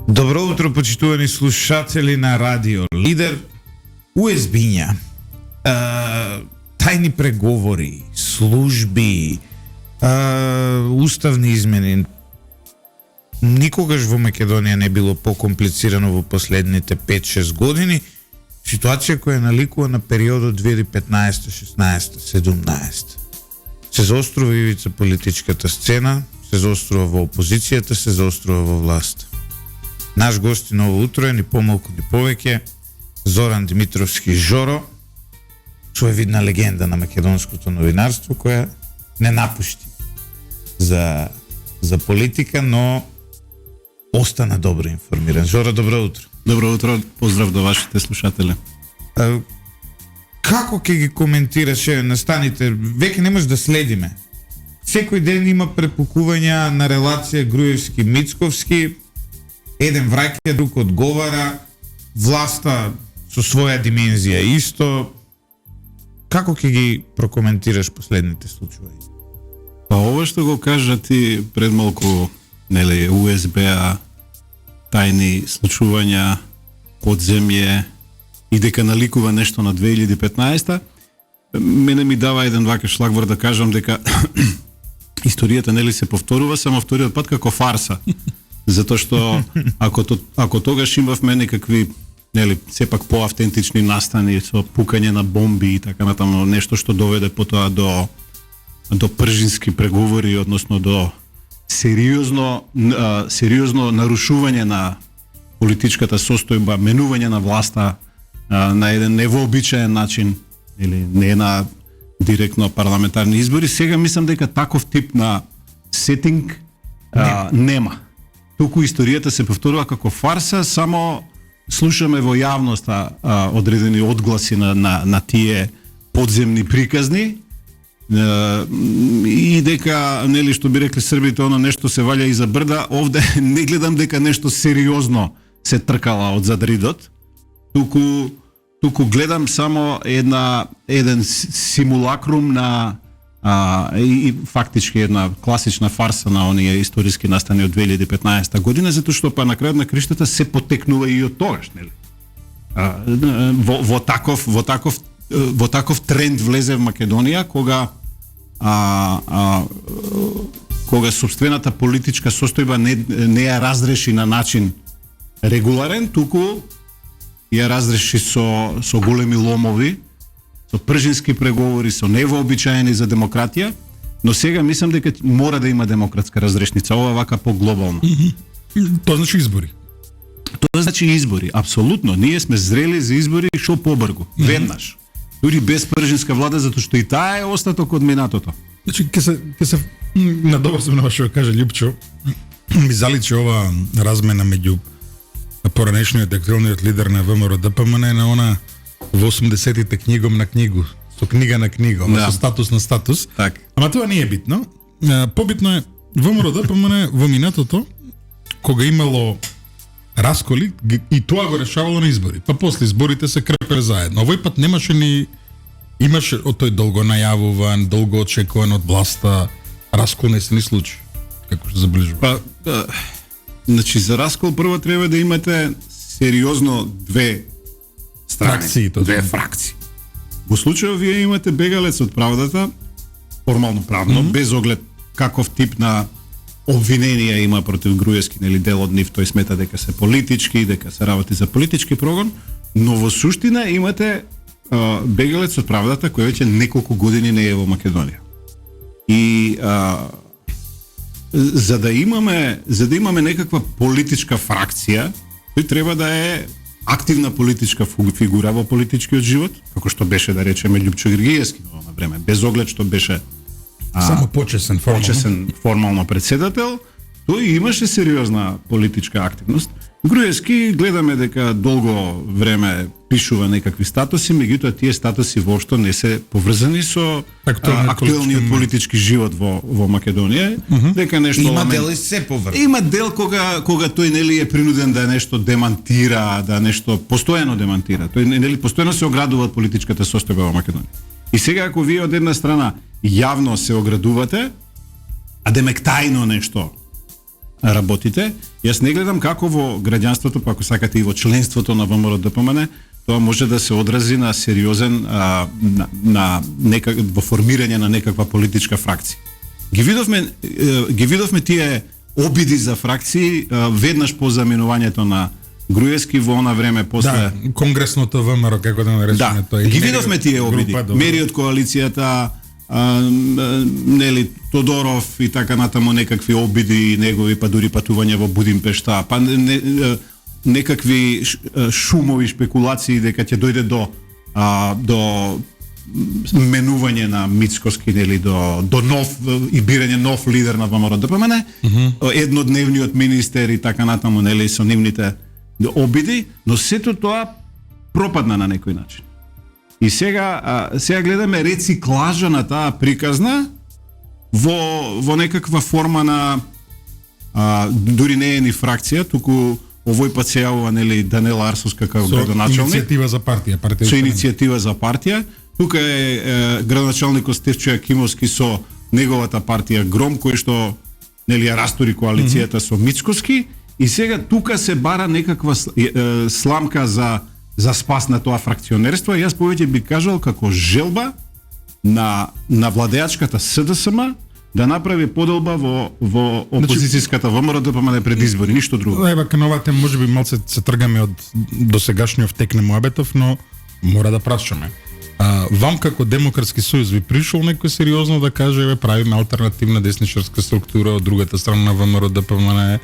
Добро утро, почитувани слушатели на Радио Лидер. УСБиња, тајни преговори, служби, уставни измени. Никогаш во Македонија не било покомплицирано во последните 5-6 години. Ситуација која наликува на периодот 2015, 16, 17. Се заострува ивица политичката сцена, се заострува во опозицијата, се заострува во власт. Наш гости на ово утро е ни помалку ни повеќе Зоран Димитровски Жоро, своевидна легенда на македонското новинарство, која не напушти за политика, но остана добро информиран. Жоро, добро утро. Добро утро, поздрав до вашите слушатели. Како ќе ги коментираше настаните? Веќе не може да следиме. Секој ден има препукувања на релација Груевски-Мицковски, еден враќа, друг одговара, власта со своја димензија исто. Како ќе ги прокоментираш последните случаи? Па ова што го кажа ти пред малку, нели, УСБ-а, тајни случувања, подземје и дека наликува нешто на 2015-та, мене ми дава еден вака шлагвор да кажам дека историјата нели се повторува, само вториот пат како фарса. Затоа што ако тогаш имавме некакви, нели, сепак поавтентични настани со пукање на бомби и така натаму, нешто што доведе потоа до пржински преговори, односно до сериозно нарушување на политичката состојба, менување на власта на еден невообичаен начин, или не на директно парламентарни избори. Сега мислам дека таков тип на сетинг нема. Туку историјата се повторува како фарса, само слушаме во јавноста одредени одгласи на тие подземни приказни и дека, нели, што би рекли србите, оно нешто се ваља иза брда. Овде не гледам дека нешто сериозно се тркала од задридот, туку гледам само еден симулакрум на и фактички една класична фарса на оние историски настани од 2015 година, затоа што па на крајот на криштата се потекнува и од тогаш, нели? Во таков тренд влезе в Македонија кога собствената политичка состојба не ја разреши на начин регуларен, туку ја разреши со големи ломови, со пржински преговори, со невообичаени за демократија, но сега мислам дека мора да има демократска разрешница, ова вака поглобално. Тоа значи избори. Тоа значи избори, апсолутно. Ние сме зрели за избори шо побргу, веднаш. Дури без пржинска влада, затоа што и таа е остаток од минатото. Значи, ќе се надоврзам на што каже Љупчо, ми заличи ова размена меѓу поранешниот актуелниот лидер на ВМРО ДПМН на она во 80-тите книгом на книгу, со книга на книга, со статус на статус. Так. Ама тоа не е битно. Побитно е ВМРО ДПМН во минатото, кога имало расколи, и тоа го решавало на избори. Па после изборите се крпеле заедно. Овој пат имаше од тој долго најавуван, долго очекуван од власта раскол не се ни случи. Како што забележува? Значи, за раскол прво треба да имате сериозно две страни, две фракции. Во случајот вие имате бегалец од правдата, формално правно, без оглед каков тип на обвиненија има против Груевски, нели, дел од нив тој смета дека се политички, дека се работи за политички прогон, но во суштина имате бегалец од правдата кој веќе неколку години не е во Македонија. И за да имаме некаква политичка фракција, тој треба да е активна политичка фигура во политичкиот живот, како што беше, да речеме, Љупчо Григиевски на време, без оглед што беше само почесен формално председател, тој имаше сериозна политичка активност. Груевски гледаме дека долго време пишува некакви статуси, меѓутоа тие статуси воопшто не се поврзани со актуелниот политички живот во Македонија, дека нешто има дел и се поврзани. Има дел кога тој нели е принуден да нешто демантира, да нешто постојано демантира. Тој нели постојано се оградува од политичката состојба во Македонија. И сега ако вие од една страна јавно се оградувате, а демек тајно нешто работите. Јас не гледам како во граѓанството, па ако сакате и во членството на ВМРО ДПМН, тоа може да се одрази на сериозен на во формирање на некаква политичка фракција. Ги видовме тие обиди за фракции веднаш по заменувањето на Груевски во она време после конгресното ВМРО, како да наречеме тоа. Ги видовме тие обиди. Мери од коалицијата, нели Тодоров и така натаму, некакви обиди негови, па дури патување во Будимпешта, па некакви шумови шпекулации дека ќе дојде до менување на Мицкоски, нели до нов и бирање нов лидер на ВМРО ДПМН, еднодневниот министер и така натаму, нели со нивните обиди, но сето тоа пропадна на некој начин. И сега гледаме рециклажа на таа приказна во некаква форма на дури не е ни фракција, туку овој пат се јавува, нели, Данела Арсовска како градоначалник. Иницијатива за партија. Со иницијатива за партија. Тука е градоначалникот Стефчо Јакимовски со неговата партија Гром, кој што, нели, ја растори коалицијата со Мицкоски, и сега тука се бара некаква сламка за спас на тоа фракционерство. Јас повеќе би кажал како желба на владеачката СДСМ да направи поделба во опозицијската ВМРО ДПМН пред избори, ништо друго. Ева, кај новата можеби малце се тргаме од досегашниот тек на муабетов, но мора да прашаме. Вам како Демократски сојуз ви пришол некој сериозно да каже, еве, правиме алтернативна десничарска структура од другата страна на ВМРО ДПМН,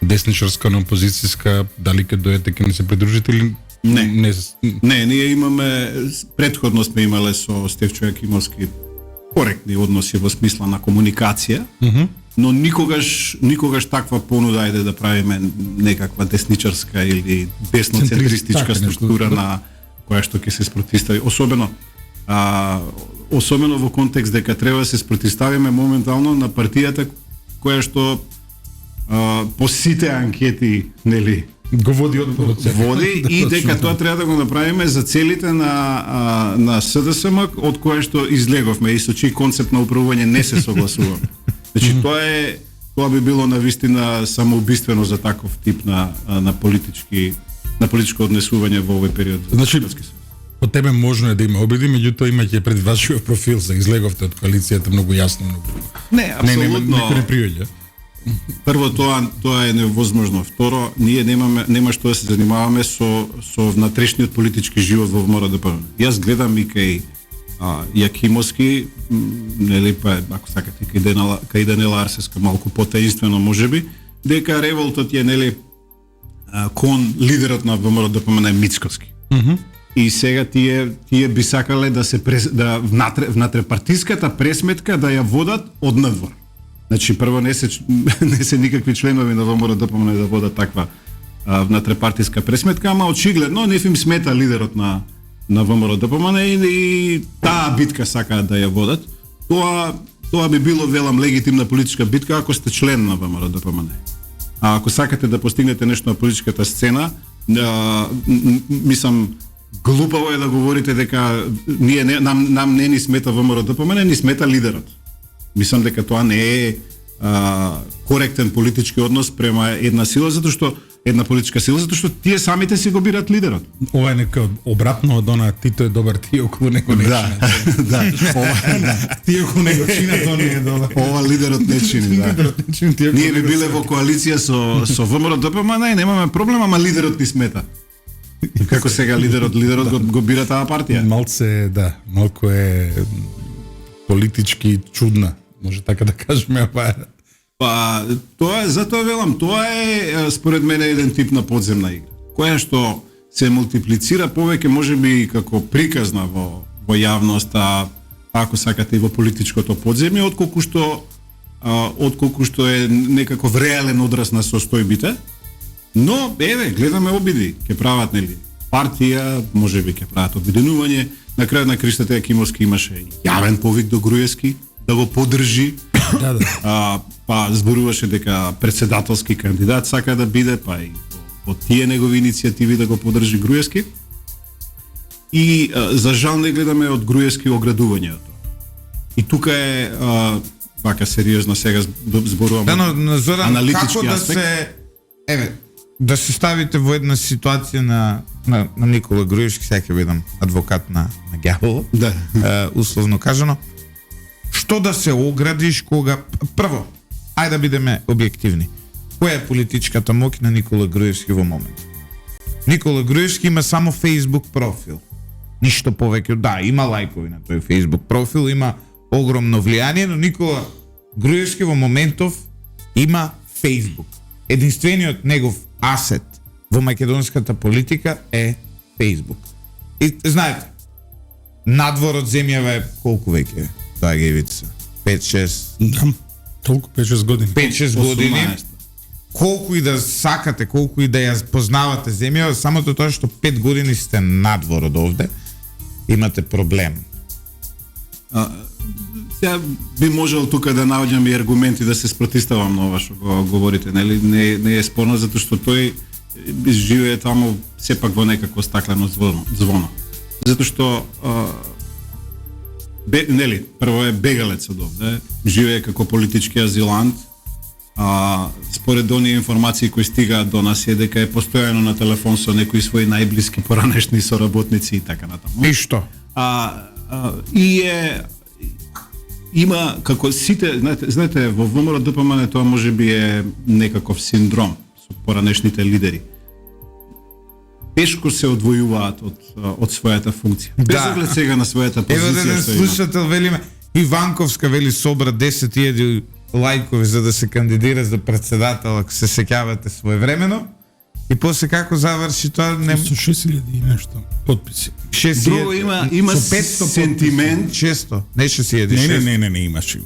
десничарска, не опозицијска, дали ќе дојдете ќе ни се придружите или Не, ние имаме, претходно сме имале со Стефчо Јакимовски коректни односи во смисла на комуникација, но никогаш таква понуда ајде да правиме некаква десничарска или десноцентристичка структура на која што ќе се спротивстави, особено во контекст дека треба да се спротивставиме моментално на партијата која што по сите анкети, нели, го води и дека тоа треба да го направиме за целите на СДСМ, од кое што излеговме и со чиј концепт на управување не се согласуваме. Значи тоа би било навистина самоубиствено за таков тип на политичко однесување во овој период. Значи, по тебе можно е да има обиди, меѓутоа имаќе пред вашиот профил за излеговте од коалицијата многу јасно, многу. Не, апсолутно. Не приоѓа. Прво, тоа е невозможно. Второ, ние нема што да се занимаваме со внатрешниот политички живот во ВМРО ДПМН. Јас гледам и кај Јакимовски, нели, па ако сакате кај Данела Арсовска малку потаинствено можеби, дека револтот е, нели, кон лидерот на ВМРО ДПМН Мицкоски. И сега тие би сакале да се внатре партиската пресметка да ја водат од надвор. Значи, прво не се никакви членови на ВМРО ДПМН да водат таква внатрепартиска пресметка, ама очигледно не им смета лидерот на ВМРО ДПМН и таа битка сакаат да ја водат. Тоа би било, велам, легитимна политичка битка ако сте член на ВМРО ДПМН. А ако сакате да постигнете нешто на политичката сцена, мислам, глупаво е да говорите дека нам не ни смета ВМРО ДПМН, ни смета лидерот. Мислам дека тоа не е коректен политички однос према една политичка сила, затоа што тие самите си го бират лидерот. Ова е нека обратно од она Тито е добар, тие околу него не чинат. Да. Тие околу него чинат, он е добар. Ова лидерот не чини, да. Ние би биле во коалиција со ВМРО ДПМН и немаме проблем, ама лидерот ни смета. Како сега лидерот го бира таа партија. Малку е политички чудна, може така да кажеме, Па, затоа велам, тоа е според мене еден тип на подземна игра, која што се мултиплицира повеќе можеби како приказна во јавноста, ако сакате и во политичкото подземје, отколку што е некаков реален одраз на состојбите. Но, гледаме обиди, ќе прават, нели, партија, можеби ќе прават обединување. На крајот на криштата Јакимовски имаше јавен повик до Груевски да го поддржи. Па зборуваше дека председателски кандидат сака да биде, па и од тие негови иницијативи да го поддржи Груевски. И за жал не гледаме од Груевски оградувањето. И тука е вака сериозно сега зборувам Да, но Зоран, аналитички како да аспект. да се ставите во една ситуација на Никола Груевски, сега ќе бидам адвокат на ѓаволот, Да. условно кажано, што да се оградиш кога... Прво, ајде да бидеме објективни. Која е политичката моќ на Никола Груевски во момент? Никола Груевски има само Facebook профил. Ништо повеќе. Да, има лајкови на тој Facebook профил, има огромно влијание, но Никола Груевски во моментов има Facebook. Единствениот негов асет во македонската политика е Facebook. И знаете, надвор од земјава е колку веќе? Тоа ги видите. 5-6 Да, толку 5-6 години. 5-6 години. 18. Колку и да сакате, колку и да ја познавате земјава, самото тоа што 5 години сте надвор од овде, имате проблем. Сега би можел тука да наоѓам и аргументи да се спротиставам на ова што го говорите, нели? Не е спорно затоа што тој живее таму сепак во некако стаклено звоно. Затоа што нели, прво е бегалец од овде, живее како политички азилант, според оние информации кои стигаат до нас е дека е постојано на телефон со некои своји најблиски поранешни соработници и така натаму. И што? Има како сите, знаете, во ВМРО ДПМН тоа можеби е некаков синдром со поранешните лидери. Тешко се одвојуваат од својата функција. Без Да. оглед сега на својата Ево позиција еден што има. слушател велиме, Иванковска вели собра 10.000 лајкови за да се кандидира за председател, ако се сеќавате своевремено. И после како заврши тоа, не Со 6.000 и нешто потписи. 6.000. Друго има со 500 сентимент. 600, не 6.000. Не, имаше.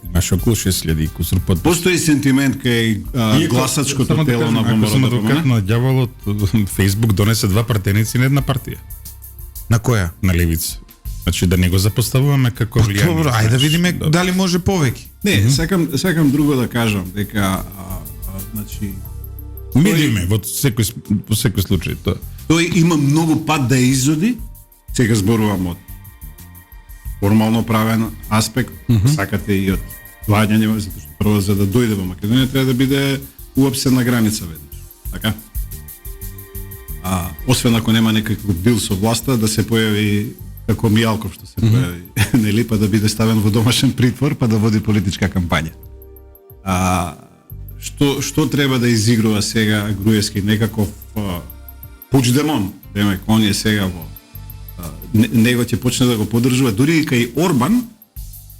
Имаше околу 6.000 и кусур потписи. Постои сентимент кај гласачкото тело на Ако сум адвокат ВМРО. на ѓаволот, Facebook донесе 2 пратеници на една партија, На која? на левица. Значи да не го запоставуваме како влијание. Добро, ајде да видиме Да. дали може повеќе. Не, сакам друго да кажам, дека значи Видиме во секој случај тоа. тој има многу пат да изоди, сега зборувам од формално правен аспект, сакате и од доаѓање, затоа што прво за да дојде во Македонија треба да биде уапсен на граница веднаш. Така? Освен ако нема некаков дил со власта, да се појави како Мијалков што се појави, нели, па да биде ставен во домашен притвор, па да води политичка кампања. Што треба да изигрува сега Груевски, некаков Пучдемон, демек, он е сега во него ќе почне да го поддржува, дури и кај Орбан,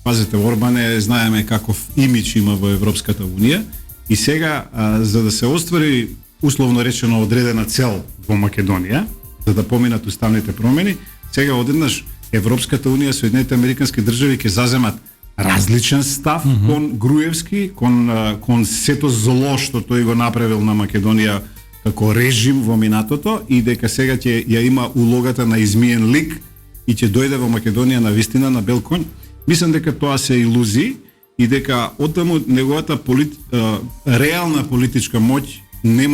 пазите, Орбан е, знаеме каков имидж има во Европската Унија, и сега, за да се оствари, условно речено, одредена цел во Македонија, за да поминат уставните промени, сега одеднаш Европската Унија, Соединените Американски држави ќе заземат различен став кон Груевски, кон сето зло што тој го направил на Македонија како режим во минатото, и дека сега ќе ја има улогата на измиен лик и ќе дојде во Македонија на вистина на бел конј. Мислам дека тоа се илузии и дека оттаму неговата реална политичка моќ не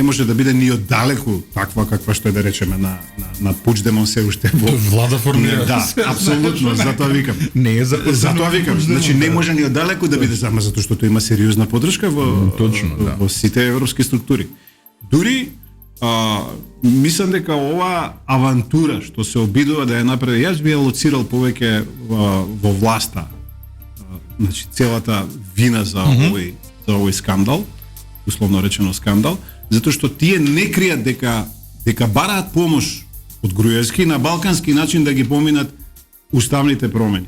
може да биде ни оддалеку таква каква што е, да речеме, на Пучдемон се уште во Влада формира. Да, апсолутно, затоа викам. Не е запазено. Затоа викам, значи не може ни оддалеку да биде затоа што тој има сериозна поддршка во Точно, да. во сите европски структури. Дури мислам дека ова авантура што се обидува да ја направи, јас би ја лоцирал повеќе во власта. Значи целата вина за овој скандал, условно речено скандал, затоа што тие не кријат дека бараат помош од Груевски на балкански начин да ги поминат уставните промени.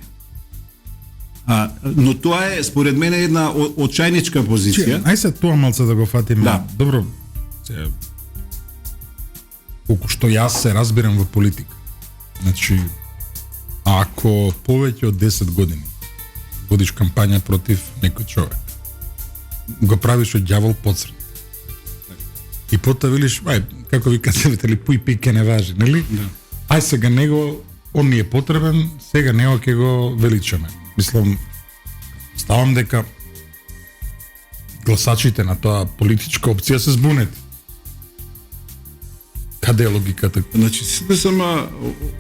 Но тоа е според мене една очајничка позиција. Ај се тоа малце да го фатиме. Да. Добро. Колку што јас се разбирам во политика. Значи, ако повеќе од 10 години водиш кампања против некој човек, го правиш од ѓавол подсред. И потоа велиш, ај, како ви кажете ли, пуј пике не важи, нели? Да. Ај сега него, он ни е потребен, сега него ќе го величаме. Мислам, ставам дека гласачите на тоа политичка опција се збунети. Каде е логиката? Значи, сите сама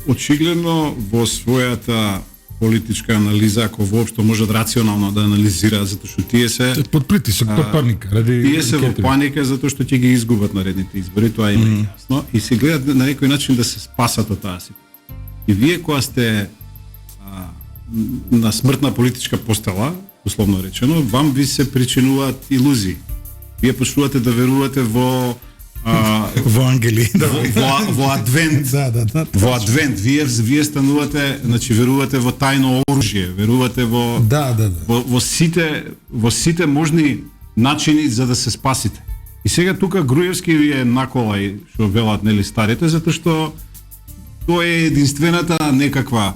очигледно во својата политичка анализа, ако воопшто можат рационално да анализираат, затоа што тие се Под притисок, под паника. Ради тие се во кетри. паника затоа што ќе ги изгубат наредните избори, тоа им е јасно, и се гледат на некој начин да се спасат од таа ситуација. И вие кога сте на смртна политичка постела, условно речено, вам ви се причинуваат илузии. Вие почнувате да верувате во Во ангели. во адвент. Да. Во адвент вие станувате, значи верувате во тајно оружје, верувате во Да. во сите можни начини за да се спасите. И сега тука Груевски ви е наколај, што велат нели старите, затоа што тоа е единствената некаква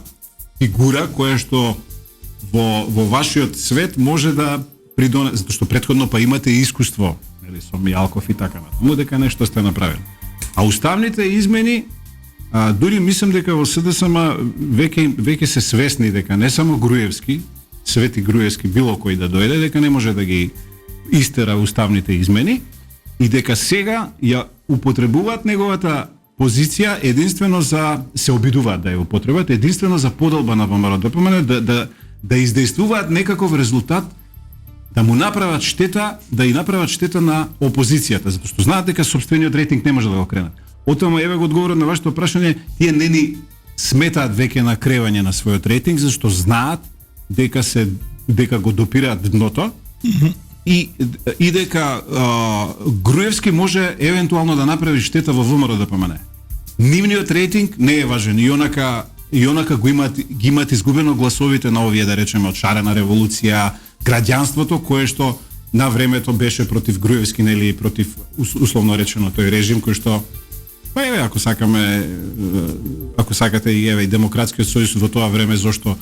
фигура која што во вашиот свет може да придонесе, затоа што претходно па имате искуство, нели, со Мијалков и така натаму, дека нешто сте направили. А уставните измени, дури мислам дека во СДСМ веќе се свесни дека не само Груевски, Свети Груевски, било кој да дојде, дека не може да ги истера уставните измени и дека сега ја употребуваат неговата позиција единствено за се обидуваат да ја употребат единствено за подолба на ВМРО ДПМН, да издействуваат некаков резултат, да му направат штета, да и направат штета на опозицијата, затоа што знаат дека сопствениот рейтинг не може да го кренат. Отоа еве го одговорот на вашето прашање, тие не ни сметаат веќе на кревање на својот рейтинг, зашто знаат дека го допираат дното. И дека Груевски може евентуално да направи штета во ВМРО ДПМН. Нивниот рейтинг не е важен. И онака ги имат изгубено гласовите на овие, да речеме, од шарена револуција, граѓанството кое што на времето беше против Груевски, нели, против условно речено тој режим кој што па еве ако сакате и еве и Демократскиот сојуз во тоа време зошто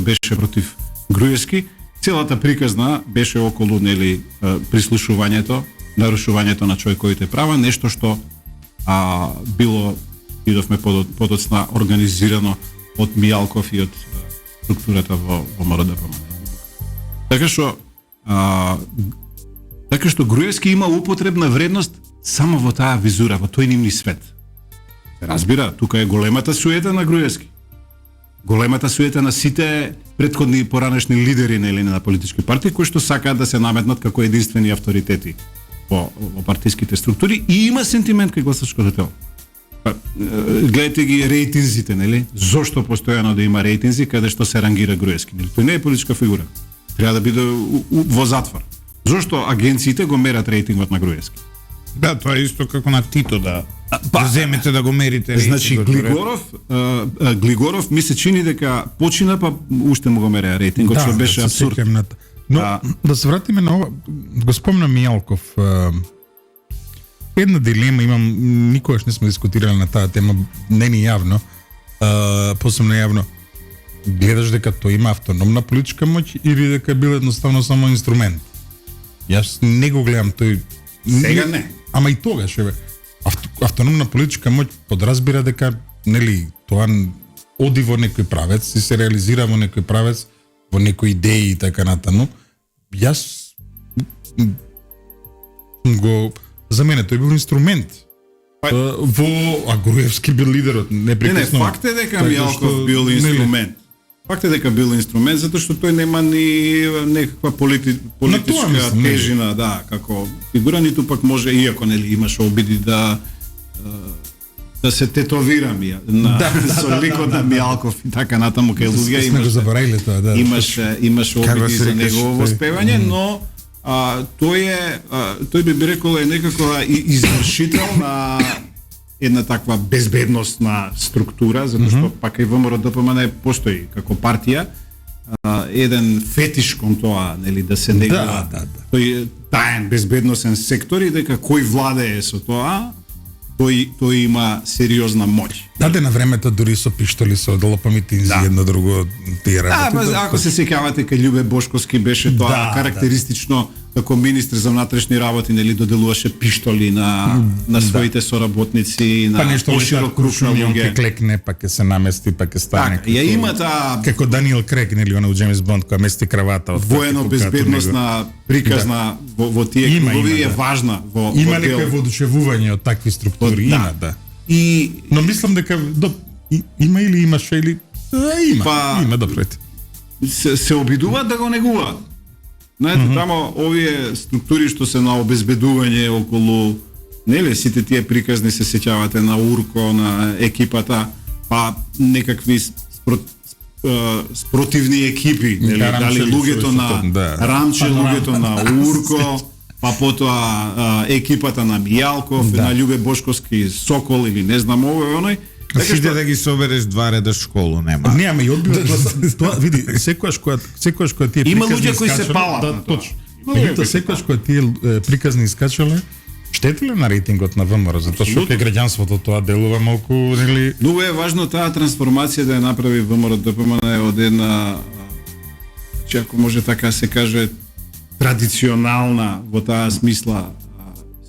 беше против Груевски. Целата приказна беше околу, нели, прислушувањето, нарушувањето на човековите права, нешто што било, видовме подоцна, организирано од Мијалков и од структурата во ВМРО ДПМН. Така што Груевски има употребна вредност само во таа визура, во тој нивни свет. Се разбира, тука е големата суета на Груевски. Големата суета на сите претходни поранешни лидери на политички партии кои што сакаат да се наметнат како единствени авторитети во партиските структури и има сентимент кај гласачкото тело. Гледате ги рейтинзите, нели? Зошто постојано да има рейтинзи каде што се рангира Груевски, нели? Тој не е политичка фигура. Треба да биде во затвор. Зошто агенциите го мерат рейтингот на Груевски? Да, тоа е исто како на Тито да земете да го мерите. Значи Глигоров ми се чини дека почина па уште му го мереа рейтингот, што беше абсурд. Но да се вратиме на ова, го спомна Мијалков. Една дилема имам, никогаш не сме дискутирали на таа тема, не ни јавно, посебно јавно. Гледаш дека тој има автономна политичка моќ или дека бил едноставно само инструмент? Јас не го гледам тој. Сега не. Ама и тогаш, еве, автономна политичка моќ подразбира дека, нели, тоа оди во некој правец и се реализира во некој правец, во некои идеи и така натаму. Јас за мене тој бил инструмент. А Груевски бил лидерот, непрекъснато. Не, факт е дека Мијалков бил инструмент. Факт е дека бил инструмент затоа што тој нема ни некаква политичка тежина, да, како фигура, ниту пак може, иако нели имаше обиди да се тетовирам со ликот на Мијалков и така натаму кај луѓе имаше обиди за негово воспевање, но тој би рекол е некако извршител на една таква безбедносна структура, затоа што пак и ВМРО ДПМН постои како партија, еден фетиш кон тоа, нели, да се негува тој таен безбедносен сектор и дека кој владее со тоа, тој има сериозна моќ. Даде на времето дури со пиштоли со долопамитинзи едно друго тие работи. Ако се сеќавате кај Љубе Бошковски беше тоа карактеристично како министр за внатрешни работи, нели, доделуваше пиштоли на своите соработници, на поширок круг на луѓе. Ќе клекне, па ќе се намести, па ќе стане. Така, ја има таа како Даниел Крейг, нели, она у Джеймс Бонд која мести кравата од воено безбедносна приказна во тие кругови е важна во има некој воодушевување од такви структури, има, да. Но мислам дека има или имаше или Има допрете. Се обидуваат да го негуваат. Знаете, тамо овие структури што се на обезбедување околу, нели, сите тие приказни се сеќавате на Урко, на екипата, па некакви спротивни екипи, нели, дали луѓето на Рамче, луѓето на Урко, па потоа екипата на Мијалков, на Љубе Бошковски Сокол или не знам овој оној. Така што да ги собереш два реда школу, нема. Не, ама и одбива тоа, види, секогаш кога тие приказни има луѓе кои се палат на тоа. Точно. Меѓутоа секогаш кога тие приказни искачале, штетиле на рейтингот на ВМРО, затоа што кај граѓанството тоа делува малку, нели? Многу е важно таа трансформација да ја направи ВМРО ДПМН од една, ако може така се каже, традиционална во таа смисла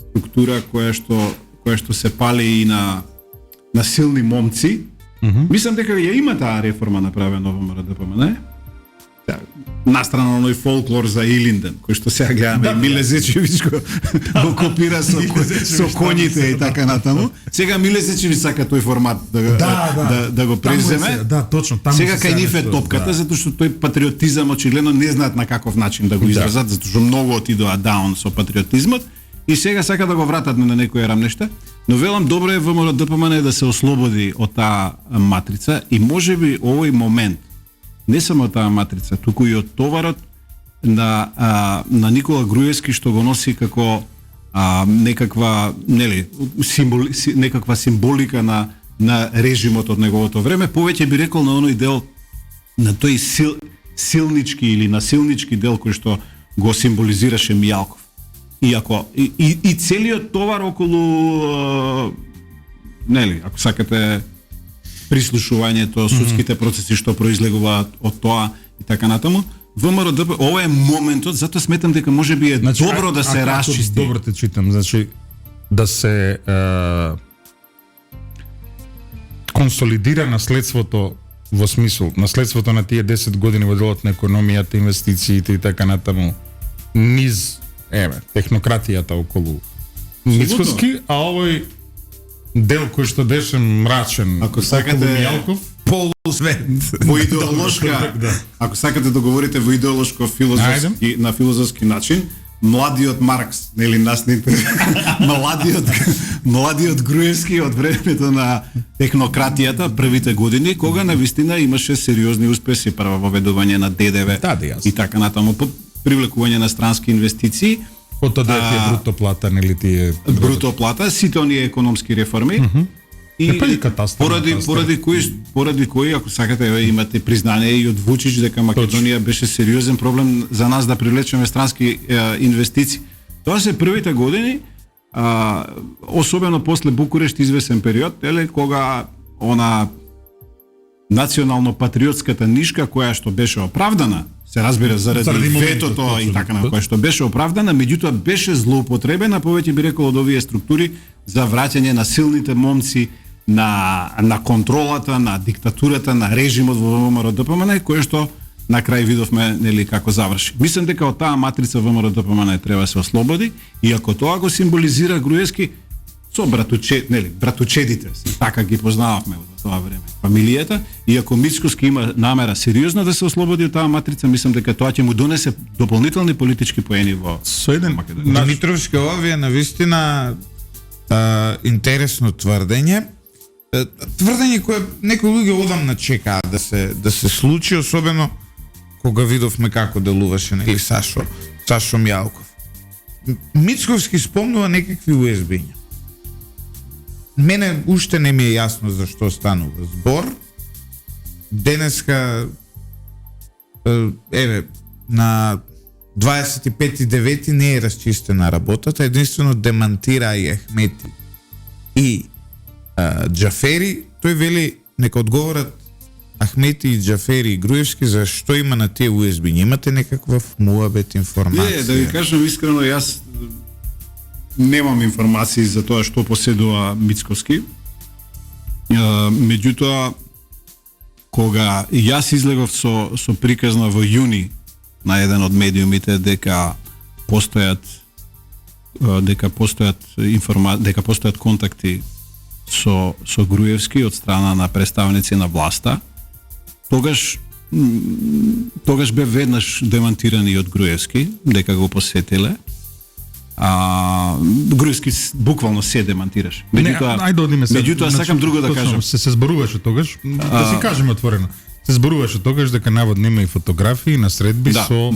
структура која што се пали и на силни момци. Мислам дека ја има таа реформа направена во ВМРО ДПМН. Настрана оној фолклор за Илинден, кој што сега гледаме, Миле Зечевич го копира со коњите и така натаму. Сега Миле Зечевич сака тој формат да го преземе. Да, точно, таму. Сега кај нив е топката, затоа што тој патриотизам очигледно не знаат на каков начин да го изразат, затоа што многу отидоа даун со патриотизмот и сега сака да го вратат на некои рамнешта. Но велам, добро е ВМРО ДПМН да се ослободи од таа матрица и можеби овој момент, не само таа матрица, туку и од товарот на Никола Груевски што го носи како некаква, нели, некаква символика на режимот од неговото време, повеќе би рекол на оној дел, на тој силнички или насилнички дел кој што го символизираше Мијалков. И целиот товар околу, нели, ако сакате, прислушувањето, судските процеси што произлегуваат од тоа и така натаму, ВМРО ДП, ова е моментот, затоа сметам дека можеби е добро да се расчисти. Добро те читам, значи да се консолидира наследството во смисол, наследството на тие 10 години во делот на економијата, инвестициите и така натаму, низ технократијата околу Мицкоски, а овој дел кој што беше мрачен, ако сакате Мијалков, полусвет во идеолошка, ако сакате да говорите во идеолошко филозофски, на филозофски начин, младиот Маркс, нели нас не младиот Груевски од времето на технократијата, првите години, кога навистина имаше сериозни успеси, прво воведување на ДДВ и така натаму, привлекување на странски инвестиции. Ото да е бруто плата, нели тие бруто плата, сите оние економски реформи. И поради кои, ако сакате, имате признание и од Вучич дека Македонија беше сериозен проблем за нас да привлечеме странски инвестиции. Тоа се првите години, особено после Букурешт извесен период, кога она национално-патриотската нишка која што беше оправдана, се разбира заради ветото и така на која што беше оправдана, меѓутоа беше злоупотребена, повеќе би рекол од овие структури за враќање на силните момци, на контролата, на диктатурата, на режимот во ВМРО ДПМН, кој што на крај видовме, нели, како заврши. Мислам дека од таа матрица ВМРО ДПМН треба се ослободи и ако тоа го символизира Груевски со братучедите, така ги познававме во тоа време, фамилијата, и ако Мицкоски има намера сериозно да се ослободи од таа матрица, мислам дека тоа ќе му донесе дополнителни политички поени во Македонија. Димитровски, ова ви е навистина интересно тврдење. Тврдење кое некои луѓе одамна чекаат да се случи, особено кога видовме како делуваше, нели, Сашо Мијалков. Мицковски спомнува некакви уезбиња. Мене уште не ми е јасно за што станува збор. Денеска на 25.9 не е расчистена работата, единствено демантира и Ахмети и Џафери. Тој вели нека одговорат Ахмети и Џафери и Груевски за што има на тие уезбиња. Имате некаква муабет информација? Не, да ви кажам искрено, јас немам информации за тоа што поседува Мицкоски. Меѓутоа, кога јас излегов со приказна во јуни на еден од медиумите дека постојат контакти со Груевски од страна на представници на власта, тогаш бе веднаш демантиран и од Груевски, дека го посетиле. Груевски буквално се демантираш. Ајде одиме се. Меѓутоа сакам друго да кажам. Се зборуваше тогаш, да си кажеме отворено. Се зборуваше тогаш дека наводно има и фотографии на средби со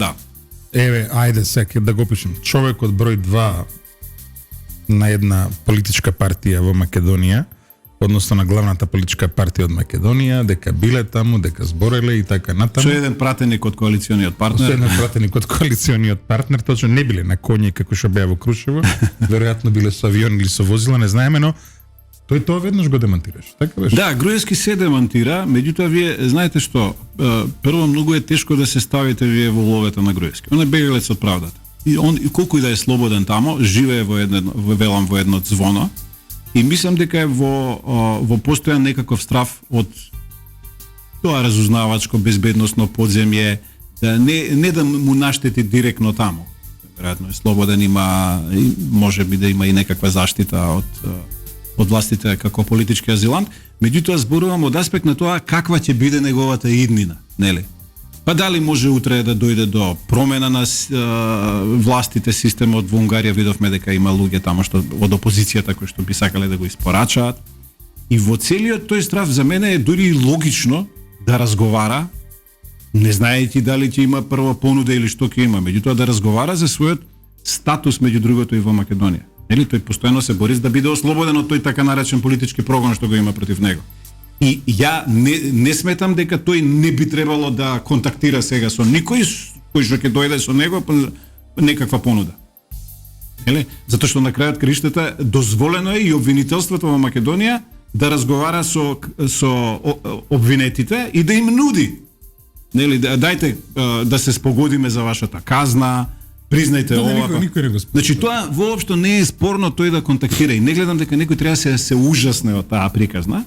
еве, ајде сега да го пишем. Човекот број 2 на една политичка партија во Македонија, односно на главната политичка партија од Македонија, дека биле таму, дека збореле и така натаму. Со еден пратеник од коалициониот партнер. Со еден пратеник од коалициониот партнер, точно не биле на коњи како што беа во Крушево, веројатно биле со авион или со возила, не знаеме, но тој тоа веднаш го демантираше. Така беше. Да, Груевски се демантира, меѓутоа вие знаете што, прво многу е тешко да се ставите вие во улогата на Груевски. Он е бегалец од правдата. И он колку и да е слободен тамо, живее во едно звоно. И мислам дека е во постојан некаков страв од тоа разузнавачко безбедносно подземје, да не да му наштети директно таму. Веројатно е слободен, има можеби да има и некаква заштита од властите како политички азилант, меѓутоа зборувам од аспект на тоа каква ќе биде неговата иднина, нели? Па дали може утре да дојде до промена на властите, системот во Унгарија, видовме дека има луѓе таму што од опозицијата кои што би сакале да го испорачаат. И во целиот тој страв за мене е дури логично да разговара, не знаејќи дали ќе има прва понуда или што ќе има, меѓутоа да разговара за својот статус меѓу другото и во Македонија. Нели тој постојано се бори да биде ослободен од тој така наречен политички прогон што го има против него. И ја не сметам дека тој не би требало да контактира сега со никој кој што ќе дојде со него некаква понуда. Нели? Затоа што на крајот криштата дозволено е и обвинителството во Македонија да разговара со обвинетите и да им нуди. Нели, дајте да се спогодиме за вашата казна, признајте ова. Никој не го спорува. Значи тоа воопшто не е спорно тој да контактира и не гледам дека некој треба се ужасне од таа приказна.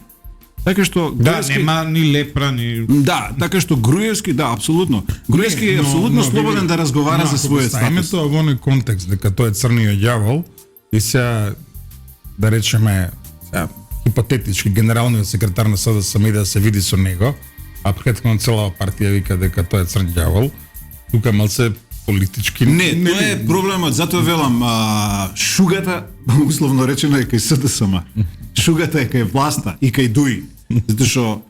Така што Груевски... нема ни лепра ни. Да, така што Груевски, да, апсолутно. Груевски е апсолутно слободен да разговара за својот статус. Тоа во оној контекст дека тој е црниот ѓавол и сега да речеме хипотетички генералниот секретар на СДСМ иде да се види со него, а претходно целава партија вика дека тој е црн ѓавол. Тука малце политички не, тоа е проблемот, затоа велам, шугата условно речено е кај СДСМ. Шугата е кај власта и кај ДУИ. Затоа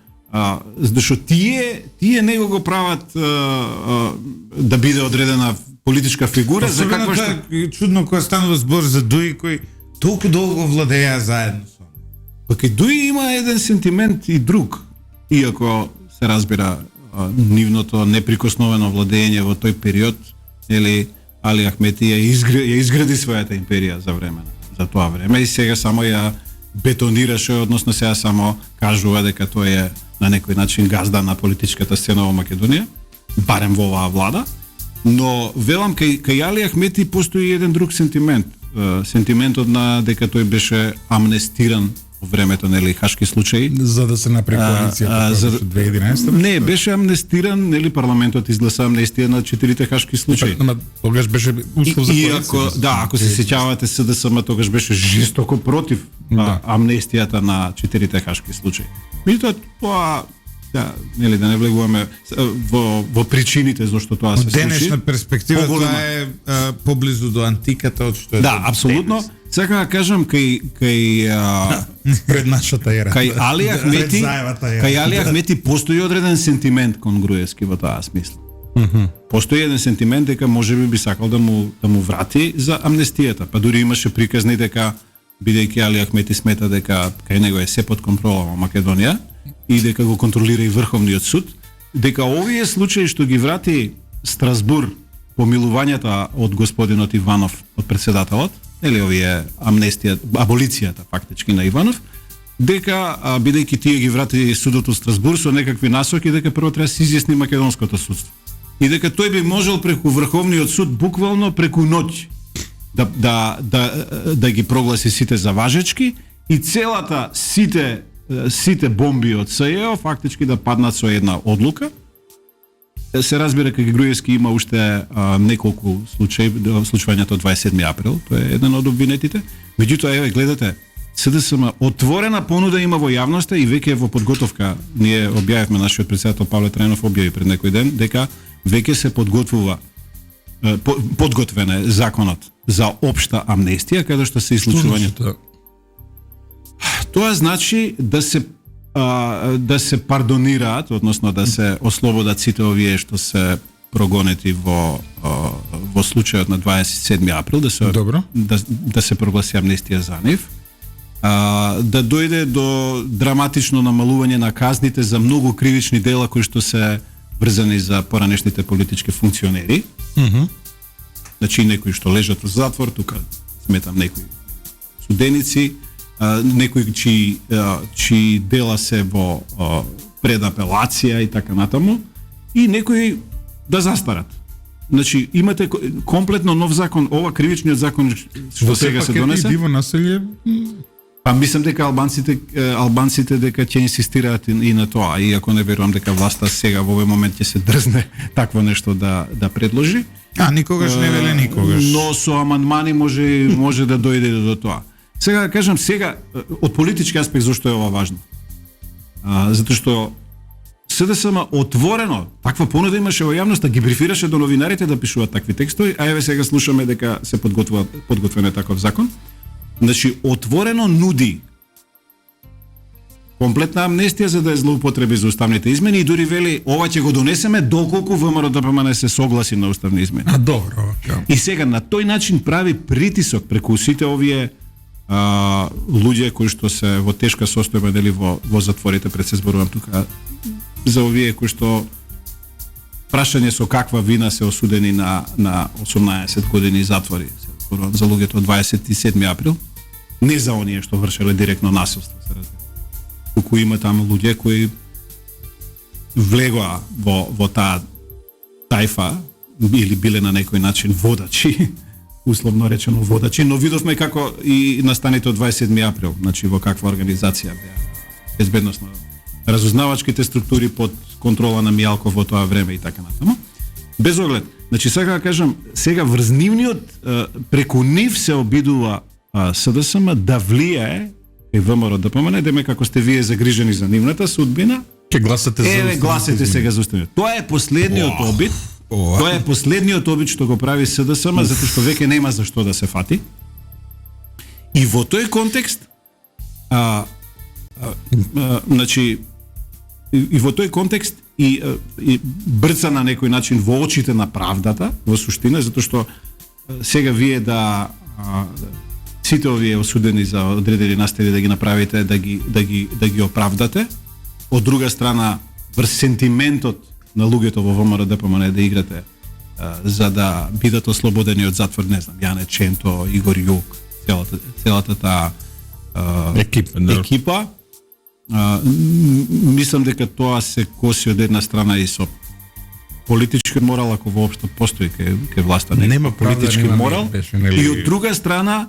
што тие него го прават да биде одредена политичка фигура за каква што чудно кога станува збор за ДУИ кој толку долго владеа заедно со. Па кај ДУИ има еден сентимент и друг, иако се разбира нивното неприкосновено владење во тој период, или Али Ахмети ја изгради својата империја за тоа време и сега само ја бетонираше, односно сега само кажува дека тој е на некој начин газда на политичката сцена во Македонија, барем во оваа влада, но велам кај Али Ахмети постои еден друг сентимент, сентиментот на дека тој беше амнестиран во времето, нели, хашки случаи, за да се направи коалицијата за 2011. Не, беше амнестиран, нели, парламентот изгласа амнестија на 4 хашки случаи. Ама тогаш беше услов за коалиција. Ако се сеќавате, СДСМ тогаш беше жестоко против амнестијата на 4 хашки случаи. Меѓутоа тоа нели да не влегуваме во причините зашто тоа се случи. Денешна перспектива тоа е поблизу до антиката од што е. Да, апсолутно. Сакам да кажам кај пред нашата ера. Кај Али Ахмети постои одреден сентимент кон Груевски во таа смисла. Постои еден сентимент дека можеби би сакал да му врати за амнестијата. Па дури имаше приказни дека бидејќи Али Ахмети смета дека кај него е се под контрола во Македонија и дека го контролира и Врховниот суд, дека овие случаи што ги врати Страсбур помилувањата од господинот Иванов, од председателот, или овие аболицијата фактички на Иванов, дека бидејќи тие ги врати судот од Страсбур со некакви насоки, дека прво треба да се изјасни македонското судство. И дека тој би можел преку Врховниот суд буквално преку ноќ да ги прогласи сите за важечки и целата сите бомби од СЈО фактички да паднат со една одлука. Се разбира дека Груевски има уште неколку случаи, случувањето 27 април, тоа е еден од обвинетите. Меѓутоа, еве гледате, СДСМ отворена понуда има во јавноста и веќе е во подготовка. Ние објавивме, нашиот председател Павле Трајнов објави пред некој ден дека веќе се подготвен е законот за општа амнестија, каде што се случувањето. Тоа значи да се пардонираат, односно да се ослободат сите овие што се прогонети во случајот на 27 април, да се прогласи амнестија за нив. Да дојде до драматично намалување на казните за многу кривични дела кои што се врзани за поранешните политички функционери. Значи некои што лежат во затвор, тука сметам некои суденици, некои чии дела се во предапелација и така натаму, и некои да застарат. Значи имате комплетно нов закон, ова кривичниот закон што сега се донесе. Диво населје. Па мислам дека албанците дека ќе инсистираат и на тоа, иако не верувам дека власта сега во овој момент ќе се дрзне такво нешто да предложи. Никогаш не веле никогаш. Но со амандмани може да дојде до тоа. Сега да кажам, од политички аспект зошто е ова важно? Затоа што СДСМ отворено таква понуда имаше во јавноста, ги брифираше до новинарите да пишуваат такви текстови, а еве сега слушаме дека се подготвен е таков закон. Значи, отворено нуди комплетна амнестија за да е злоупотреби за уставните измени и дури вели ова ќе го донесеме доколку ВМРО-ДПМН се согласи на уставни измени. Добро. И сега на тој начин прави притисок преку сите овие луѓе кои што се во тешка состојба дели во затворите, пред се зборувам тука за овие кои што прашање со каква вина се осудени на 18 години затвори. За луѓето од 27 април, не за оние што вршеле директно насилство, се разбира. Туку има таму луѓе кои влегоа во таа тајфа или биле на некој начин водачи, условно речено водачи, но видовме како и настаните од 27 април, значи во каква организација беа безбедносно разузнавачките структури под контрола на Мијалков во тоа време и така натаму. Без оглед, значи сега да кажам, сега врз нивниот преку нив се обидува СДСМ да влијае и ВМРО-ДПМН, деме како сте вие загрижени за нивната судбина, ќе гласате за гласете сега за уставниот. Тоа е последниот обид. Тоа е последниот обид што го прави СДСМ, затоа што веќе нема за што да се фати. И во тој контекст значи и во тој контекст и брца на некој начин во очите на правдата, во суштина, затоа што сега вие сите овие осудени за одредени настани да ги направите, да ги оправдате. Од друга страна, врз сентиментот на луѓето во ВМРО-ДПМН да играте за да бидат ослободени од затвор, не знам, Јане Ченто, Игор Јук, целата таа екипа. Мислам дека тоа се коси од една страна и со политички морал, ако воопшто постои кај власта, нема политички морал, и од друга страна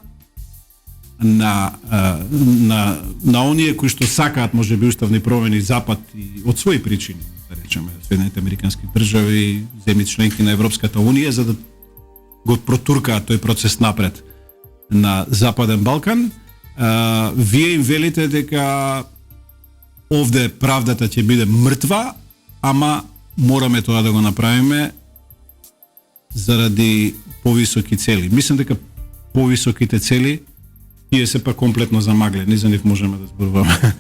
на оние кои што сакаат можеби уставни промени Запад и од своји причини, да речеме Соединените американски држави, земји членки на Европската унија, за да го протуркаат тој процес напред на Западен Балкан, вие им велите дека овде правдата ќе биде мртва, ама мораме тоа да го направиме заради повисоки цели. Мислам дека повисоките цели тие се па комплетно замаглени, за нив можеме да зборуваме.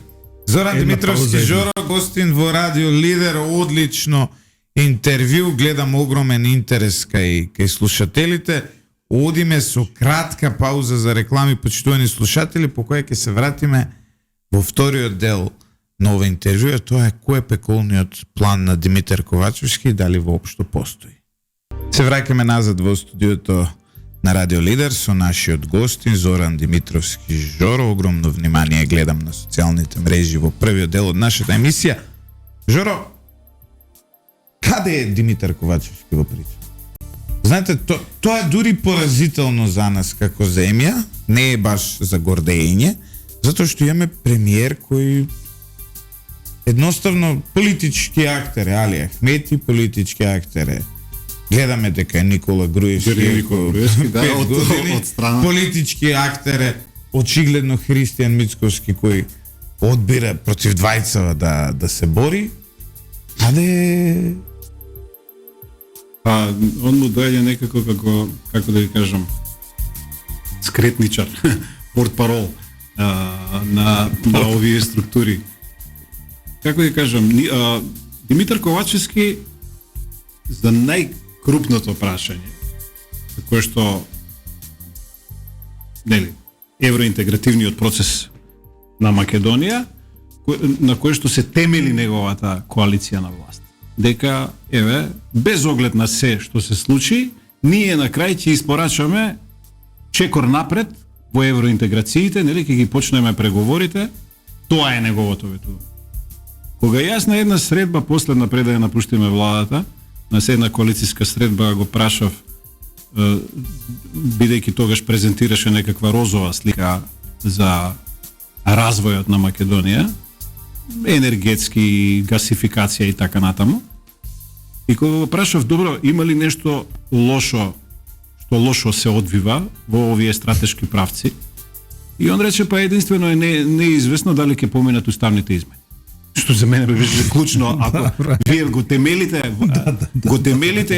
Зоран Димитровски, Жоро гостин во Радио Лидер, одлично интервју, гледам огромен интерес кај слушателите. Одиме со кратка пауза за реклами, почитувани слушатели, по која ќе се вратиме во вториот дел на ова интервју, тоа е кој е пеколниот план на Димитар Ковачевски и дали воопшто постои. Се враќаме назад во студиото на Радио Лидер со нашиот гостин Зоран Димитровски Жоро. Огромно внимание гледам на социјалните мрежи во првиот дел од нашата емисија. Жоро, каде е Димитар Ковачевски во прича? Знаете, тоа е дури поразително за нас како земја, не е баш за гордење, затоа што имаме премиер кој едноставно политички актер, Али Ахмети, политички актер. Гледаме дека е Никола Груевски, од страна. Политички актер, очигледно Христијан Мицковски кој одбира против двајцава да се бори, аде Па, он му доаѓа некако како да ви кажам, скретничар, портпарол на овие структури. Како да кажам, Димитар Ковачевски за најкрупното прашање, кое што евроинтегративниот процес на Македонија, на кој што се темели неговата коалиција на власт. Дека, без оглед на се што се случи, ние на крај ќе испорачаме чекор напред во евроинтеграциите, ќе ги почнеме преговорите, тоа е неговото ветување. Кога јас на една средба, последна пред да ја напуштиме владата, на една коалицијска средба го прашав, бидејќи тогаш презентираше некаква розова слика за развојот на Македонија, енергетски, гасификација и така натаму. И кога го прашав, добро, има ли нешто лошо, што лошо се одвива во овие стратешки правци? И он рече, па единствено е неизвестно дали ќе поминат уставните измени. Што за мене беше клучно, ако вие го темелите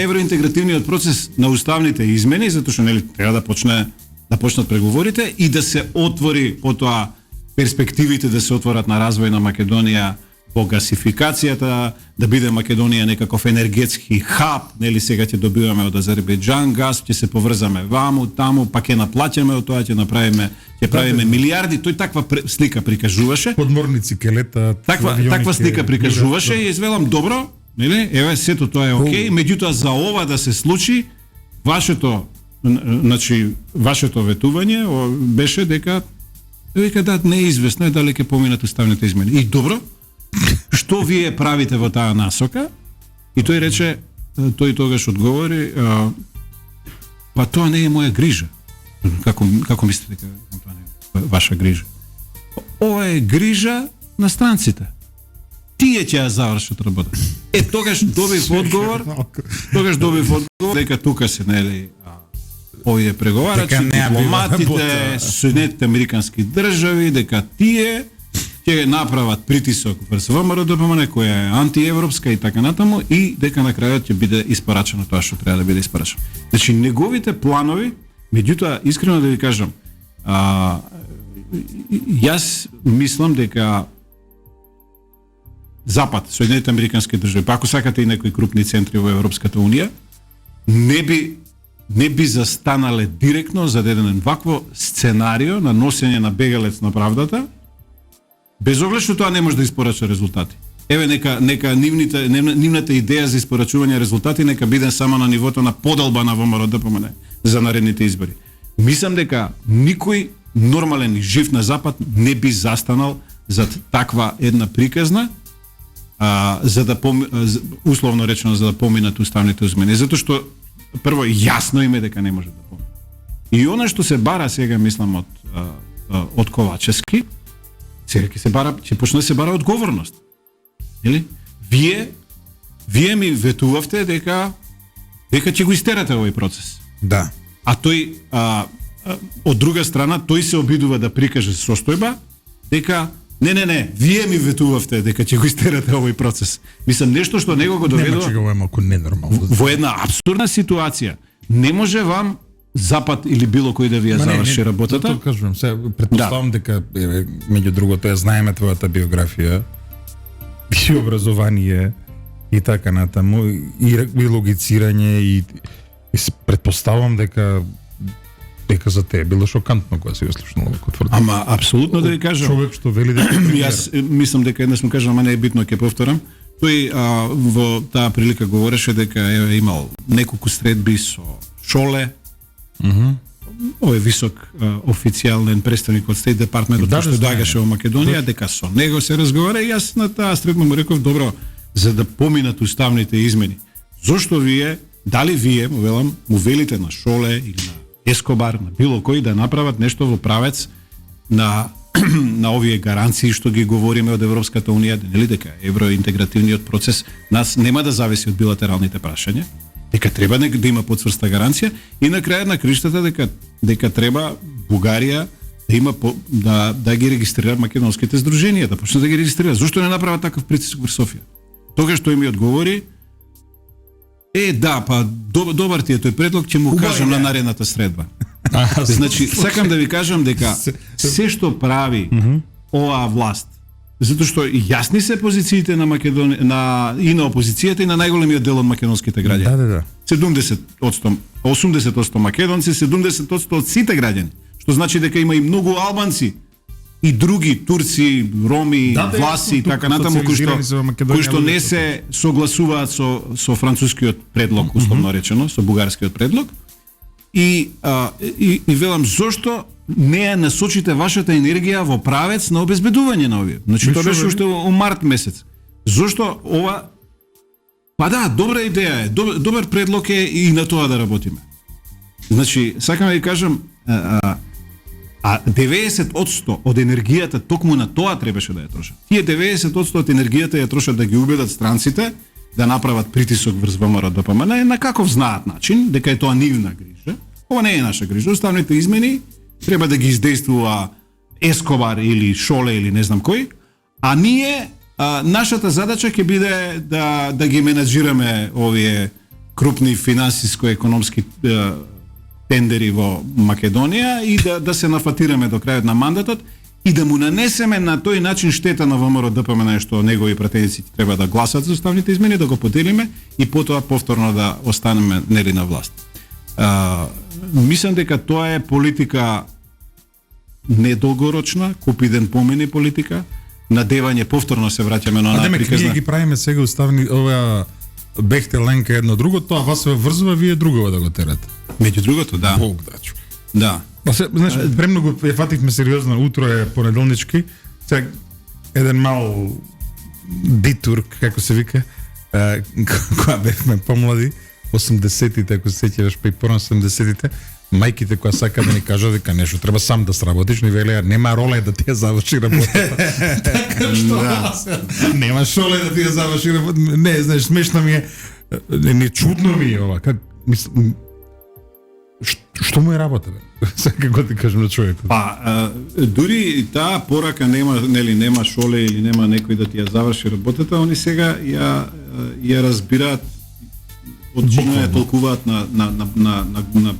евроинтегративниот процес на уставните измени, затоа што треба да почнат преговорите и да се отвори потоа перспективите да се отворат на развој на Македонија во гасификацијата, да биде Македонија некаков енергетски хаб, сега ќе добиваме од Азербејџан газ, ќе се поврзаме ваму, таму, па ќе наплаќаме од тоа, ќе правиме милиарди, тој таква слика прикажуваше. Подморници келета, таква слика прикажуваше и извелам добро, сето тоа е окей, меѓутоа за ова да се случи, вашето ветување беше дека неизвестно е дали ќе поминат уставните измени. И добро, што вие правите во таа насока? И тој рече, тој тогаш одговори, па тоа не е моја грижа. Како мислите дека тоа не е ваша грижа? Ова е грижа на странците. Тие ќе ја завршат работата. Тогаш добив одговор дека тука се овие преговарачи, дипломатите, Соединетите американски држави, дека тие ќе направат притисок врз ВМРО-ДПМН, која е антиевропска и така натаму, и дека на крајот ќе биде испорачено тоа што треба да биде испорачено. Значи, неговите планови, меѓутоа, искрено да ви кажам, јас мислам дека Запад, Соединетите американски држави, па ако сакате и некои крупни центри во Европската унија, не би застанале директно за еден вакво сценарио на носење на бегалец на правдата, без оглед што тоа не може да испорача резултати. Нека нивната идеја за испорачување резултати нека биде само на нивото на подалба на ВМРО-ДПМН за наредните избори. Мислам дека никој нормален и жив на Запад не би застанал за таква една приказна, за да условно речено за да поминат уставните измени, затоа што прво јасно им е дека не може да помине. И она што се бара сега, мислам, од Ковачевски, сега ќе почне да се бара одговорност. Или? Вие ми ветувавте дека ќе го истерате овој процес. Да. А тој од друга страна тој се обидува да прикаже состојба дека не, вие ми ветувавте дека ќе го истерате овој процес. Мислам, нешто што него го доведува во една абсурдна ситуација. Не може вам Запад или било кој да ви ја заврши работата. Тоа кажувам, се претпоставам дека меѓу другото ја знаеме твојата биографија и образование и така натаму и логицирање и претпоставам дека за те било шокантно кога се ја слушнала како тврдина. Ама апсолутно да ви кажам. Човек што вели дека јас мислам дека еднаш му кажам, ама не е битно, ќе повторам. Тој во таа прилика говореше дека е имал неколку средби со Шоле. Овој висок официјален представник од Стейт департментот што доаѓаше во Македонија, дека со него се разговара и јас на таа средба му реков, добро, за да поминат уставните измени. Зошто дали вие, му велите на Шоле или на Ескобар, на било кој да направат нешто во правец на овие гаранции што ги говориме од Европската унија, нели дека евроинтегративниот процес нас нема да зависи од билатералните прашања, дека треба да има подсврста гаранција и на крајот на криштата дека треба Бугарија да има да ги регистрираат македонските здруженија, да почнат да ги регистрираат. Зошто не направат таков притисок врз Софија? Тогаш тој ми одговори: да, па добар ти е тој предлог, ќе му кажам на наредната средба. Значи, сакам да ви кажам дека се што прави оваа власт, затоа што јасни се позициите на Македонија, и на опозицијата и на најголемиот дел од македонските граѓани. Да. 70%, 80% македонци, 70% од сите граѓани. Што значи дека има и многу албанци и други турци, роми, власи и така натаму кои што не се согласуваат со францускиот предлог, условно речено, со бугарскиот предлог. И велам, зошто не ја насочите вашата енергија во правец на обезбедување на овие? Значи тоа беше уште во март месец. Зошто ова? Па да, добра идеја е, добар предлог е и на тоа да работиме. Значи, сакам да ви кажам, 90% од енергијата токму на тоа требаше да ја трошат. Тие 90% од енергијата ја трошат да ги убедат странците да направат притисок врз ВМРО-ДПМН на каков знаат начин, дека е тоа нивна грижа. Ова не е наша грижа. Уставните измени треба да ги издействува Ескобар или Шоле или не знам кој, а ние нашата задача ќе биде да ги менаџираме овие крупни финансиско-економски тендери во Македонија и да се нафатираме до крајот на мандатот и да му нанесеме на тој начин штета на ВМРО-ДПМН што негови пратеници треба да гласат за уставните измени, да го поделиме и потоа повторно да останеме нели на власт. Мислам дека тоа е политика недолгорочна, купи ден помини политика, надевање повторно се враќаме на онаа приказна. Ние ги правиме сега уставни ова бехте ленка едно друго, тоа вас се врзува, вие другого да го терате. Меѓу другото, да. Бог дачу. Да. Па се, знаеш, премногу ја фативме сериозно, утро е понеделнички, сега еден мал дитур, како се вика, кога бевме помлади, 80-тите, ако се сеќаваш, па и порано 70-тите, мајките која сака да ни кажа дека нешто треба сам да сработиш, ни велеа нема роле да ти ја заврши работата. Така што нема шоле да ти ја заврши работата. Не, знаеш, смешно ми е, не чудно ми е ова, как мислам, што му е работа, бе? Како ти кажам на човекот? Па, дури таа порака нема шоле или нема некој да ти ја заврши работата, они сега ја разбираат, очино ја толкуваат на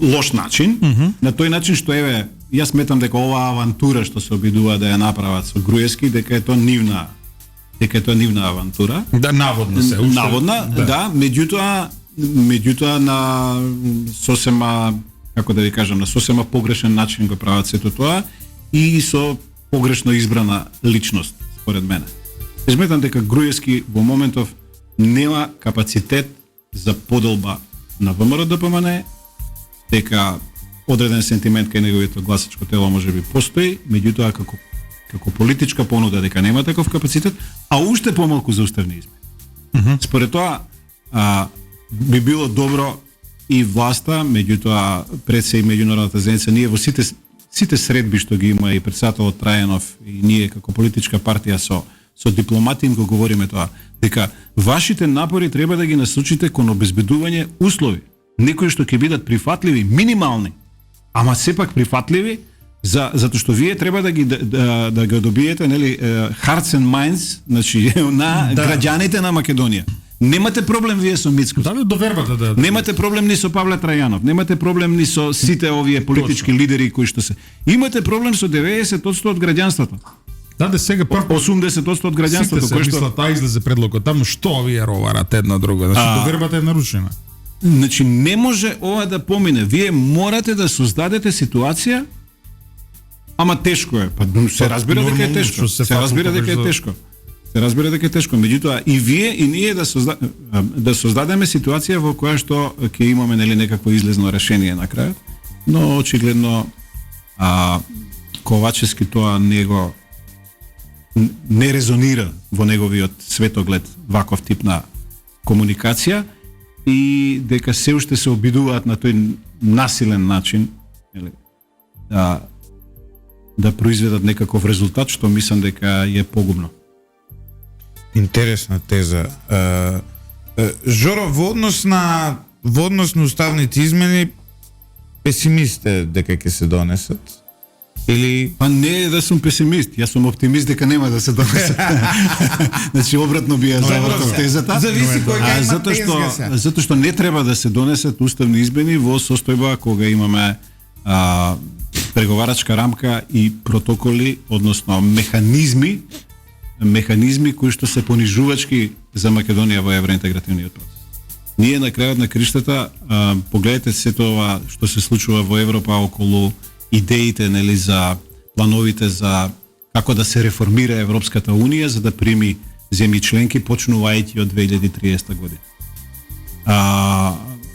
лош начин, на тој начин што еве, јас сметам дека оваа авантура што се обидува да ја направат со Груевски, дека е тоа нивна авантура. Да, наводно се. Наводна, да, меѓутоа на сосема, како да ви кажам, на сосема погрешен начин го прават сето тоа и со погрешно избрана личност, според мене. Сметам дека Груевски во моментов нема капацитет за поделба на ВМРО-ДПМН, дека одреден сентимент кај неговото гласачко тело можеби постои, меѓутоа како политичка понуда дека нема таков капацитет, а уште помалку за уставни измени. Според тоа би било добро и власта, меѓутоа пред се и меѓународната заедница, ние во сите средби што ги има и председателот Трајанов и ние како политичка партија со дипломати им го говориме тоа, дека вашите напори треба да ги насочите кон обезбедување услови, некои што ќе бидат прифатливи, минимални, ама сепак прифатливи, затоа што вие треба да ги добиете, нели, hearts and minds, значи на граѓаните на Македонија. Немате проблем вие со Мицкоски. Да, довербата да. Немате проблем ни со Павле Трајанов, немате проблем ни со сите овие политички лидери кои што се. Имате проблем со 90% од граѓанството. Да, сега 80% од граѓанството кој што мислат, излезе предлогот таму што вие роварат едно друго, значи довербата е нарушена. Значи не може ова да помине. Вие морате да создадете ситуација, ама тешко е. Па се разбира дека е тешко. Се разбира дека е тешко. Се разбира дека е тешко, меѓутоа и вие и ние да создадеме ситуација во која што ќе имаме нели некакво излезно решение на крајот, но очигледно Ковачевски тоа не резонира во неговиот светоглед ваков тип на комуникација и дека се уште се обидуваат на тој насилен начин да произведат некаков резултат што мислам дека е погубно. Интересна теза. Жоро, во однос на уставните измени, песимист дека ќе се донесат? Или Па не е да сум песимист, јас сум оптимист дека нема да се донесат. Значи обратно би ја завртал тезата. Зависи кој ќе има затоа што не треба да се донесат уставни измени во состојба кога имаме преговарачка рамка и протоколи, односно механизми кои што се понижувачки за Македонија во евроинтегративниот процес. Ние на крајот на криштата погледнете сето ова што се случува во Европа околу идеите, нели, за плановите за како да се реформира Европската унија за да прими земји членки почнувајќи од 2030 година.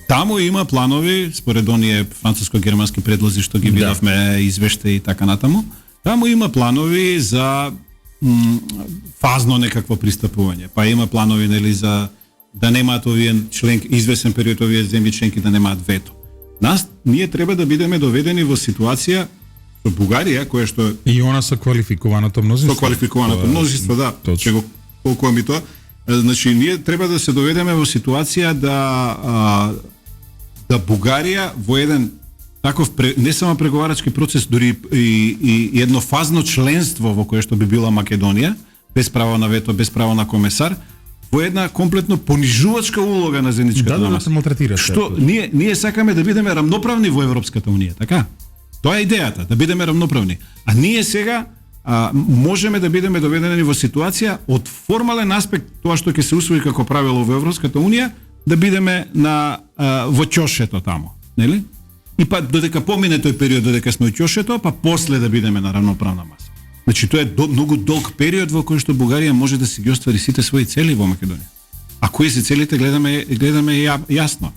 Таму има планови, според оние француско-германски предлози што ги видовме, извештаи и така натаму. Таму има планови за фазно некакво пристапување. Па има планови, нели, за да немаат овие членки, извесен период овие земји членки да немаат вето. Ние треба да бидеме доведени во ситуација со Бугарија, која што и она со квалификуваното мнозинство. Со квалификуваното мнозинство, да. Ќе го полкувам и тоа. Значи ние треба да се доведеме во ситуација да Бугарија во еден таков не само преговарачки процес, дури и еднофазно членство во кое што би била Македонија, без право на вето, без право на комесар, во една комплетно понижувачка улога на заедничката да се малтретира. Што ние сакаме да бидеме рамноправни во Европската унија, така? Тоа е идејата, да бидеме рамноправни. А ние сега можеме да бидеме доведени во ситуација од формален аспект, тоа што ќе се усвои како правило во Европската унија, да бидеме во ќошето тамо, нели? И па додека помине тој период, додека сме во ќошето, па после да бидеме на рамноправна маса. Значи тоа е многу долг период во кој што Бугарија може да си ги оствари сите своји цели во Македонија. А кои се целите гледаме јасно.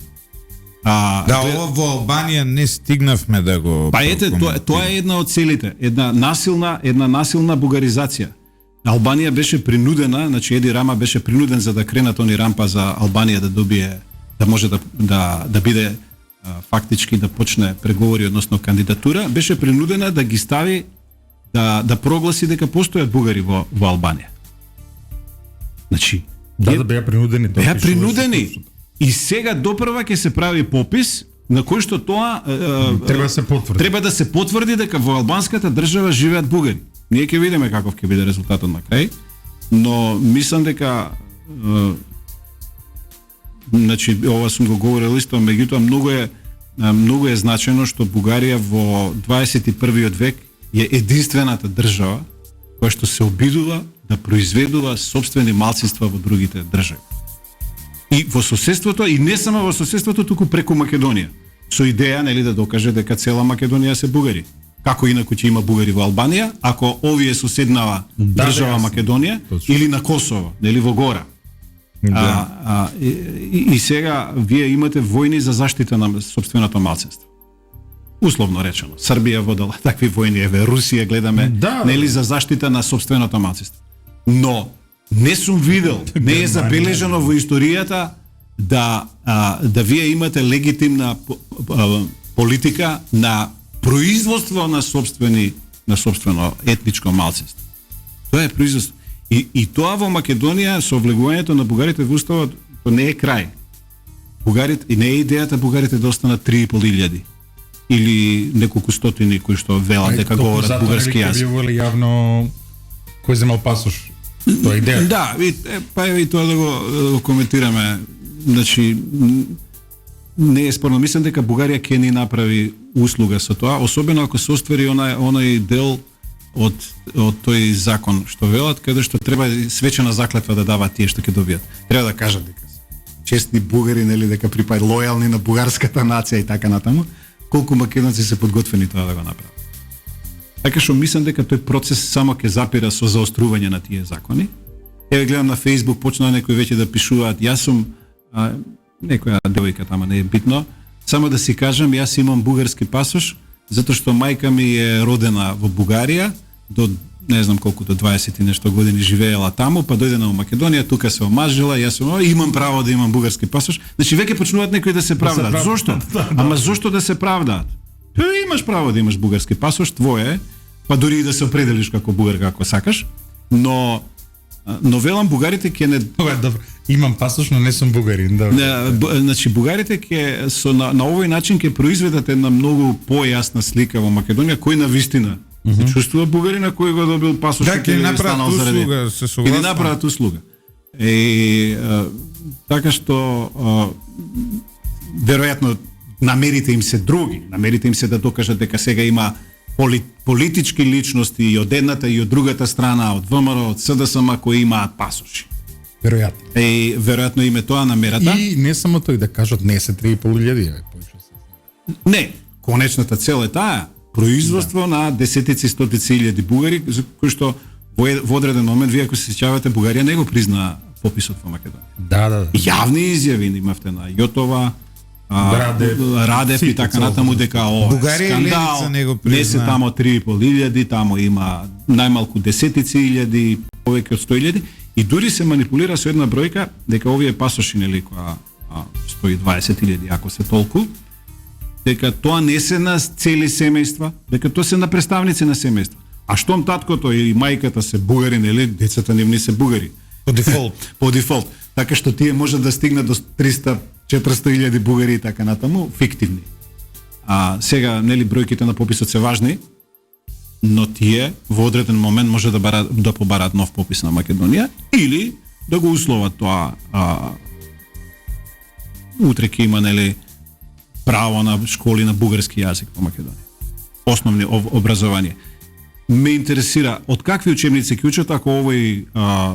ова во Албанија не стигнавме да го. Па ете, тоа е една од целите, една насилна бугаризација. Албанија беше принудена, значи Еди Рама беше принуден за да кренат они рампа за Албанија да добие, да може да биде фактички да почне преговори, односно кандидатура, беше принудена да ги стави да прогласи дека постојат бугари во Албанија. Значи, да беа принудени. Беа принудени. И сега допрва ќе се прави попис на кој што тоа треба да се потврди. Треба да се потврди дека во албанската држава живеат бугари. Ние ќе видиме каков ќе биде резултатот на крај, но мислам дека значи ова сум го говорил исто, меѓутоа многу е значено што Бугарија во 21 век е единствената држава која што се обидува да произведува сопствени малцинства во другите држави. И во соседството, и не само во соседството, туку преку Македонија. Со идеја, нели, да докаже дека цела Македонија се бугари. Како инаку ќе има бугари во Албанија, ако овие соседнава држава Македонија или на Косово, нели, во гора. И сега вие имате војни за заштита на сопственото малцинство. Условно речено, Србија водела такви војни, еве Русија гледаме, нели, за заштита на сопственото малцинство. Но не сум видел, не е забележано во историјата да вие имате легитимна политика на производство на сопствено етничко малцинство. Тоа е производство. И тоа во Македонија со влегувањето на бугарите во уставот не е крај. Бугарите, и не е идејата бугарите да останат 3.500 или неколку стотини кои што велат дека говорат бугарски јазик. Затоа јавно кој земал пасош. Тоа е идеја. Да, па и тоа да го коментираме. Значи не е спорно. Мислам дека Бугарија ќе ни направи услуга со тоа, особено ако се оствари онај дел од тој закон што велат, каде што треба свечена заклетва да даваат тие што ќе добијат. Треба да кажат дека честни бугари, нели, дека припаѓаат лојални на бугарската нација и така натаму. Колку македонци се подготвени тоа да го направат. Така што мислам дека тој процес само ќе запира со заострување на тие закони. Еве гледам на Facebook почнаа некои веќе да пишуваат, јас сум некоја девојка тама, не е битно, само да си кажам, јас имам бугарски пасош, затоа што мајка ми е родена во Бугарија, до не знам колку, до 20 и нешто години живеела таму, па дојде на Македонија, тука се омажила, јас имам право да имам бугарски пасош. Значи веќе почнуваат некои да се правдаат. Зошто? Ама зошто да се правдаат? Имаш право да имаш бугарски пасош, твое, па дури и да се определиш како бугар како сакаш, но Но велам бугарите ќе не Ова е добро. Имам пасош, но не сум бугарин, да. значи бугарите ќе на овој начин ќе произведат една многу појасна слика во Македонија кој на вистина се чувствува бугарина кој го добил пасош Да, ќе направат услуга, се ќе согласувам. направат услуга. Така што веројатно намерите им се други, намерите им се да докажат дека сега има политички личности и од едната и од другата страна, од ВМРО, од СДСМ кои имаат пасоши. Веројатно. Веројатно им е тоа намерата. И не само тој да кажат не се 3.500, поише се. Не, конечната цел е таа, производство на десетици, стотици илјади бугари, за кои што во одреден момент, вие ако се сеќавате, Бугарија не го призна пописот во Македонија. Да. Јавни изјави имавте на Јотова, Радев и сите така цело. натаму дека Бугарија и скандал, Левица не го не се призна. тамо 3.500, тамо има најмалку десетици илјади, повеќе од 100.000 и дури се манипулира со една бројка дека овие пасоши нели која 120.000 ако се толку, дека тоа не се на цели семејства, дека тоа се на представници на семејства. А штом таткото и мајката се бугари, нели, децата нивни се бугари. По дефолт. По дефолт. Така што тие може да стигнат до 300-400.000 бугари и така натаму, фиктивни. Сега, нели, бројките на пописот се важни, но тие во одреден момент може да побараат нов попис на Македонија или да го условат тоа утре ќе има, нели, право на школи на бугарски јазик во Македонија. Основни образование. Ме интересира од какви учебници ќе учат ако овој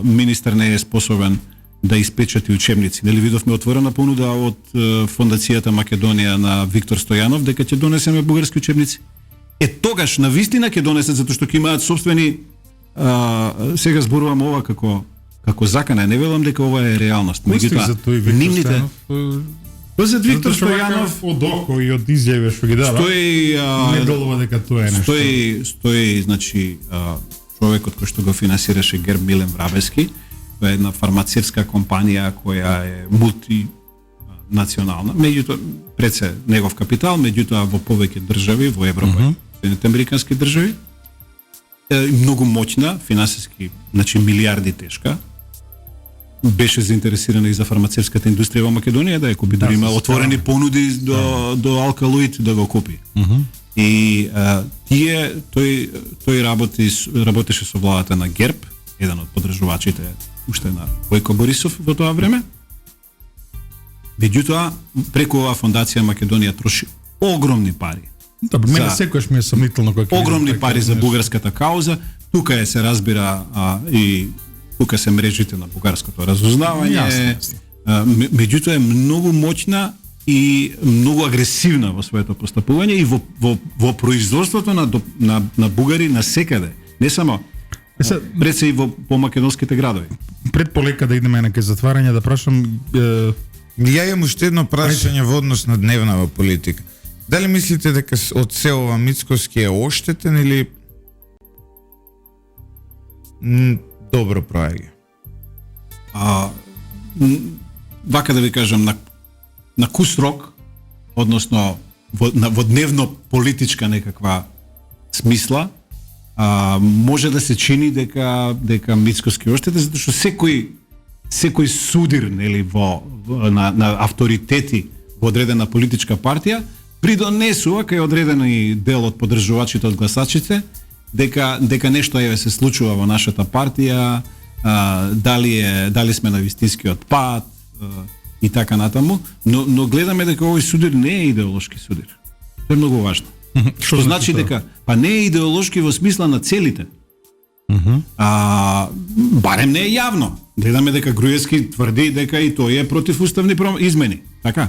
министар не е способен да испечати учебници. Нели видовме отворена понуда од Фондацијата Македонија на Виктор Стојанов дека ќе донесеме бугарски учебници. Тогаш на вистина ќе донесат затоа што ќе имаат собствени сега зборувам ова како закана, не велам дека ова е реалност. Меѓутоа, за тој Виктор Стојанов, за Виктор Стојанов од око и од изјави што ги дава. Не делува дека тоа е нешто. Стои значи човекот кој што го финансираше Герб Милен Врабески, тоа е една фармацевтска компанија која е мултинационална, меѓутоа пред се негов капитал, меѓутоа во повеќе држави во Европа, Соединените американски држави, многу моќна, финансиски, значи милиарди тешка, беше заинтересирана и за фармацевтската индустрија во Македонија, да ја купи, дори има отворени понуди до Алкалоид да го купи. И тој работеше со владата на ГЕРБ, еден од поддржувачите уште на Војко Борисов во тоа време. Меѓутоа, преку оваа фондација Македонија троши огромни пари. Добро, мене секогаш ми е сомнително кога огромни пари за бугарската кауза. Тука се разбира и тука се мрежите на бугарското разузнавање. Меѓутоа е многу моќна и многу агресивна во своето постапување и во производството на бугари на секаде. Не само пред се и по македонските градови. Пред полека да идеме на ке затварање, да прашам Ја имам уште едно прашање во однос на дневнава политика. Дали мислите дека од се ова Мицкоски е оштетен или добро проаѓа? Вака да ви кажам, на кус рок, односно во дневно политичка некаква смисла, може да се чини дека Мицкоски оштетен, затоа што секој судир, нели, на авторитети во одредена политичка партија придонесува кај одредени дел од поддржувачите, од гласачите, дека нешто се случува во нашата партија, дали сме на вистинскиот пат и така натаму, но гледаме дека овој судир не е идеолошки судир. Тоа е многу важно. Што значи дека не е идеолошки во смисла на целите. Барем не е јавно. Гледаме дека Груевски тврди дека и тој е против уставни измени. Така.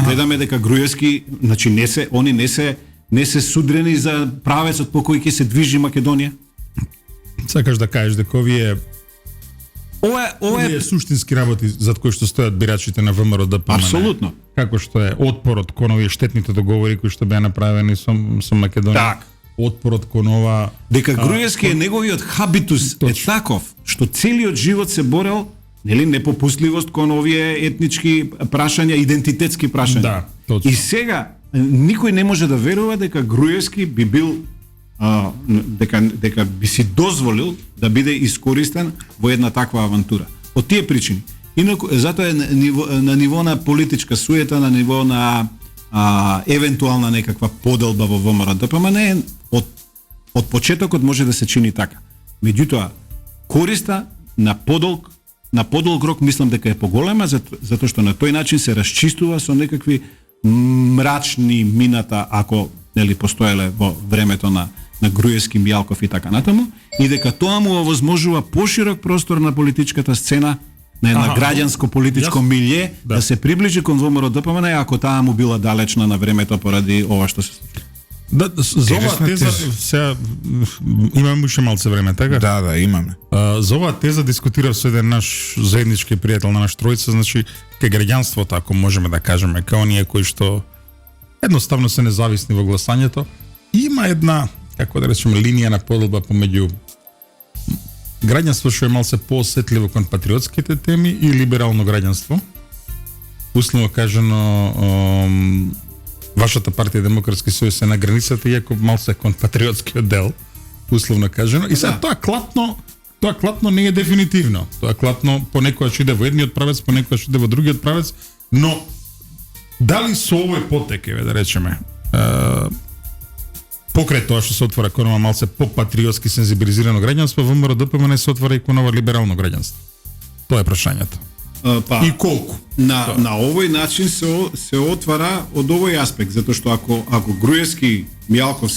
Гледаме дека Груевски, значи они не се судрени за правецот по кој ќе се движи Македонија. Сакаш да кажеш дека овие е суштински работи зад кои што стојат бирачите на ВМРО ДПМН. Апсолутно. Како што е отпорот кон овие штетните договори кои што беа направени со Македонија. Так. Отпорот кон ова дека Груевски е неговиот хабитус е таков што целиот живот се борел, нели, непопустливост кон овие етнички прашања, идентитетски прашања. Да, точно. И сега никој не може да верува дека Груевски би бил дека би си дозволил да биде искористен во една таква авантура. Од тие причини. Инаку затоа е на ниво на политичка суета, на ниво на евентуална некаква поделба во ВМРО-ДПМН од почетокот може да се чини така. Меѓутоа, користа на подолг рок мислам дека е поголема, затоа што на тој начин се расчистува со некакви мрачни мината, ако нели постоеле во времето на Груевски, Мјалков и така натаму, и дека тоа му овозможува поширок простор на политичката сцена, на една граѓанско политичко милје, да се приближи кон ВМРО-ДПМН, ако таа му била далечна на времето поради ова што се случи. Да, за оваа теза сега имаме уште малце време, така? Да, имаме. За оваа теза дискутирав со еден наш заеднички пријател на наш тројца, значи кај граѓанството, ако можеме да кажеме, као оние кои што едноставно се независни во гласањето, има една, како да речеме, линија на поделба помеѓу граѓанство што е малце поосетливо кон патриотските теми и либерално граѓанство. Условно кажано, вашата партија Демократски сојуз е на границата, иако малце кон патриотскиот дел, условно кажано. И сега тоа клатно не е дефинитивно. Тоа клатно понекогаш иде во едниот правец, понекогаш иде во другиот правец, но дали со овој потек, да речеме, покрај тоа што се отвора кон малце по-патриотски сензибилизирано граѓанство, ВМРО-ДПМН се отвора и кон ова либерално граѓанство. Тоа е прашањето. И колку? На овој начин се отвара од овој аспект, затоа што ако Груевски, Мјалков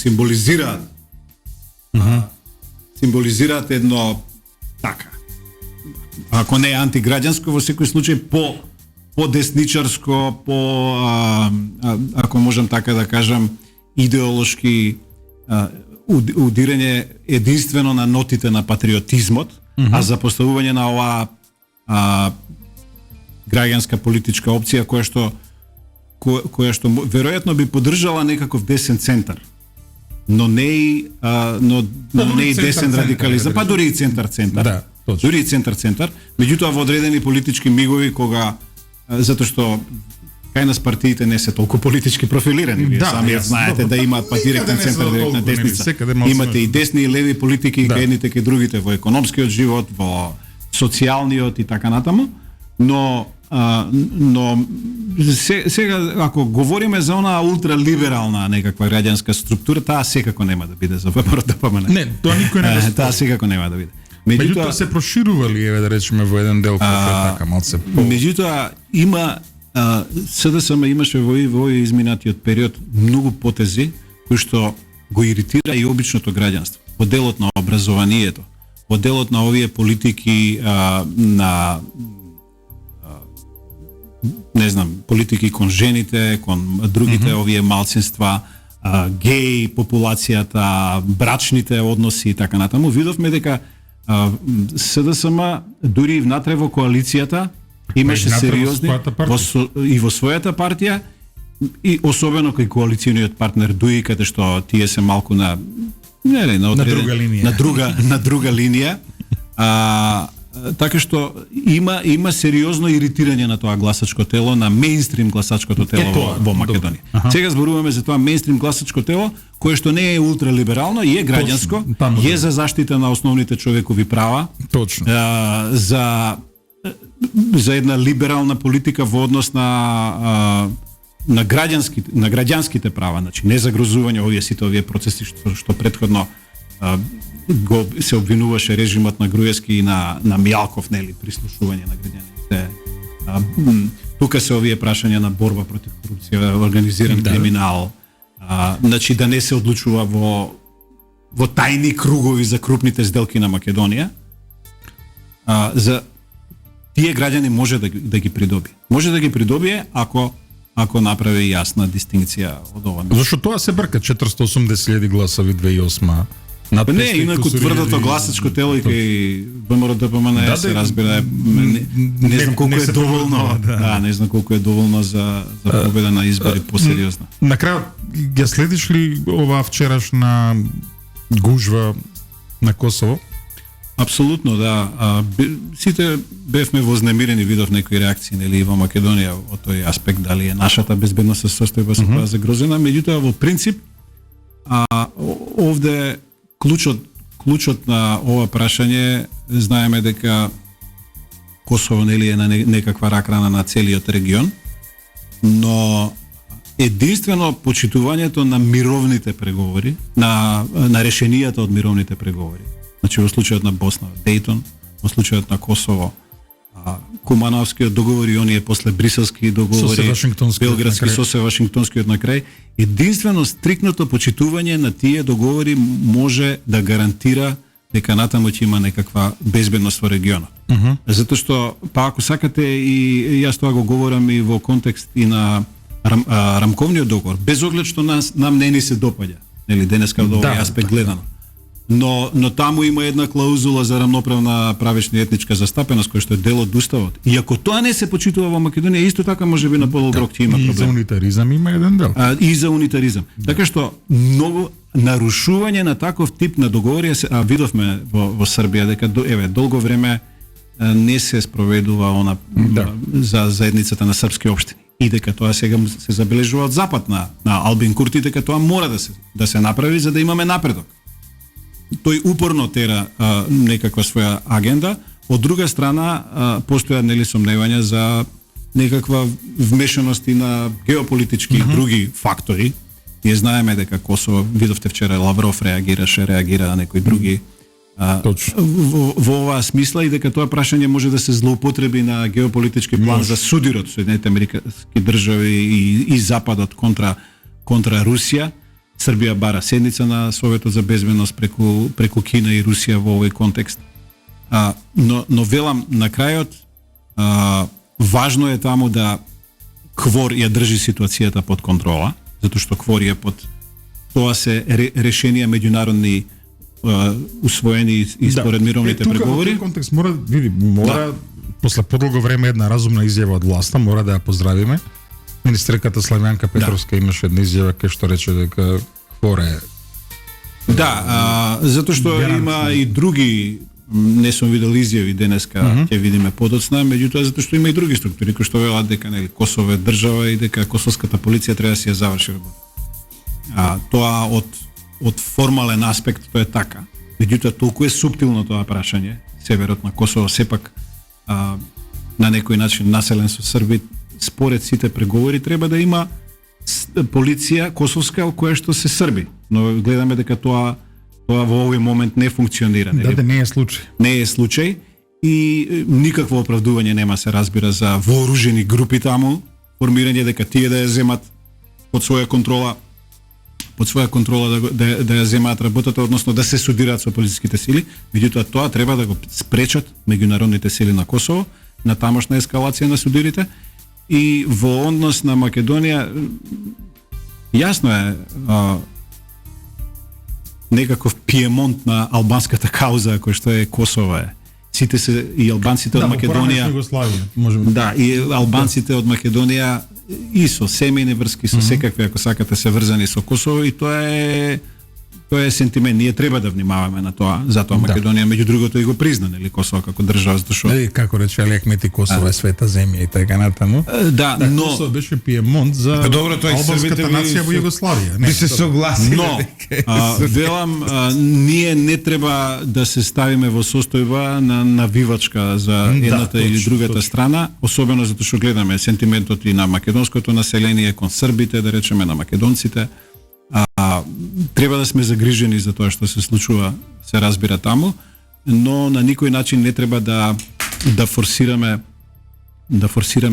символизираат едно така, ако не е антиграѓанско, во секој случај по десничарско, ако можам така да кажам, идеолошки удирање единствено на нотите на патриотизмот, а за поставување на оваа граѓанска политичка опција која што веројатно би поддржала некаков десен центар, но не и десен радикализам, па дури и центар. Да, точно. Дури и центар, меѓутоа во одредени политички мигови кога затоа што кај нас партиите не се толку политички профилирани. Вие самиот знаете да имаат па директен центар, директна десница. Имате и десни и леви политики, кај едните кај другите во економскиот живот, во социјалниот и така натаму, но сега ако говориме за онаа ултралиберална некаква граѓанска структура, таа секако нема да биде за ВМРО-ДПМН. Не, тоа никој не го таа секако нема да биде. Меѓутоа се проширували, да речеме, во еден дел така малце. Меѓутоа има СДСМ имаше во изминатиот период многу потези кои што го иритира и обичното граѓанство. Во делот на образованието, во делот на овие политики на не знам, политики кон жените, кон другите овие малцинства, геи популацијата, брачните односи и така натаму, видовме дека СДСМ дури внатре во коалицијата имаше сериозни и во својата партија и особено кај коалициониот партнер ДУИ, каде што тие се малку на друга линија. Така што има сериозно иритирање на тоа гласачко тело, на мејнстрим гласачкото тело во Македонија. Сега зборуваме за тоа мејнстрим гласачко тело, кое што не е ултралиберално и е граѓанско, е за заштита на основните човекови права, точно. За една либерална политика во однос на граѓанските права, значи не загрозување сите овие процеси што претходно се обвинуваше режимот на Груевски и на Мјалков, нели, прислушување на граѓаните. Тука се овие прашања на борба против корупција, организиран криминал, значи да не се одлучува во тајни кругови за крупните сделки на Македонија. За тие граѓани може да ги придобие. Може да ги придобие ако направи јасна дистинкција од ова. Зашто тоа се брка 480.000 гласови 2008. Не, инаку тврдото гласачко тело и кај ВМРО-ДПМН се разбира, не знам колку е доволно, не знам колку е доволно за победа на избори посериозно. На крај ја следиш ли оваа вчерашна гужва на Косово? Апсолутно, да. Сите бевме вознемирени, видов некои реакции, нели, во Македонија од тој аспект, дали е нашата безбедност состојба се тоа загрозена, меѓутоа во принцип овде клучот на ова прашање, знаеме дека Косово нели е на некаква рак-рана на целиот регион, но единствено почитувањето на мировните преговори, на решенијата од мировните преговори. Значи во случајот на Босна, Дејтон, во случајот на Косово, Кумановскиот договор и оние после бриселски договори, белградски со се Вашингтонскиот на крај, единствено стрикното почитување на тие договори може да гарантира дека натаму ќе има некаква безбедност во регионот. Затоа што, па ако сакате, и јас тоа го говорам и во контекст и на рамковниот договор, без оглед што нам не ни се допаѓа, нели, денеска од овој аспект гледано. Но таму има една клаузула за рамноправна правечна и етничка застапеност, која што е дел од уставот. И ако тоа не се почитува во Македонија, исто така можеби на полов рок ќе има проблем. И за унитаризам има еден дел. И за унитаризам. Така што многу нарушување на таков тип на договори, видовме во Србија дека долго време не се спроведува она за заедницата на српски општини. И дека тоа сега се забележува од запад на Албин Курти, дека тоа мора да се направи за да имаме напредок. Тој упорно тера некаква своја агенда. Од друга страна, постојат нели сомневања за некаква вмешаност и на геополитички и други фактори. Ние знаеме дека Косово, видовте вчера Лавров реагира на некои други во оваа смисла, и дека тоа прашање може да се злоупотреби на геополитички план за судирот Соединените Американски држави и Западот контра Русија. Србија бара седница на Советот за безбедност преку Кина и Русија во овој контекст. Но велам на крајот, важно е таму да КФОР ја држи ситуацијата под контрола, затоа што КФОР е под тоа се решенија меѓународни усвоени и според мировните преговори. Во контекст мора после подолго време една разумна изјава од власта, мора да ја поздравиме. Министерката Славјанка Петровска имаше една изјава кај што рече дека КФОР е... затоа што има и други, не сум видел изјави денеска, ќе видиме подоцна, меѓутоа затоа што има и други структури кои што велат дека нели Косово е држава и дека косовската полиција треба да си ја заврши работа. Тоа од формален аспект тоа е така. Меѓутоа толку е суптилно тоа прашање. Северот на Косово сепак на некој начин населен со Срби, според сите преговори треба да има полиција косовска која што се Срби. Но гледаме дека тоа во овој момент не функционира. Да, не е случај. Не е случај и никакво оправдување нема, се разбира, за вооружени групи таму, формирање дека тие да ја земат под своја контрола да ја земаат работата, односно да се судираат со полициските сили, меѓутоа тоа треба да го спречат меѓународните сили на Косово на тамошна ескалација на судирите. И во однос на Македонија, јасно е некаков пиемонт на албанската кауза кој што е Косово е. Сите се и албанците од Македонија. Да, и албанците од Македонија и со семејни врски, со секакви, ако сакате, се врзани со Косово, и тоа е сентимент. Ние треба да внимаваме на тоа, затоа Македонија меѓу другото и го призна, нели, Косово како држава, затоа што како рече Али Ахмети, Косово е света земја и така натаму. Но Косово беше пиемонт за албанската нација во Југославија. Не се согласиле. Но велам, ние не треба да се ставиме во состојба на навивачка за едната или другата страна, особено затоа што гледаме сентиментот и на македонското население кон србите, да речеме, на македонците. Треба да сме загрижени за тоа што се случува, се разбира таму, но на никој начин не треба да форсираме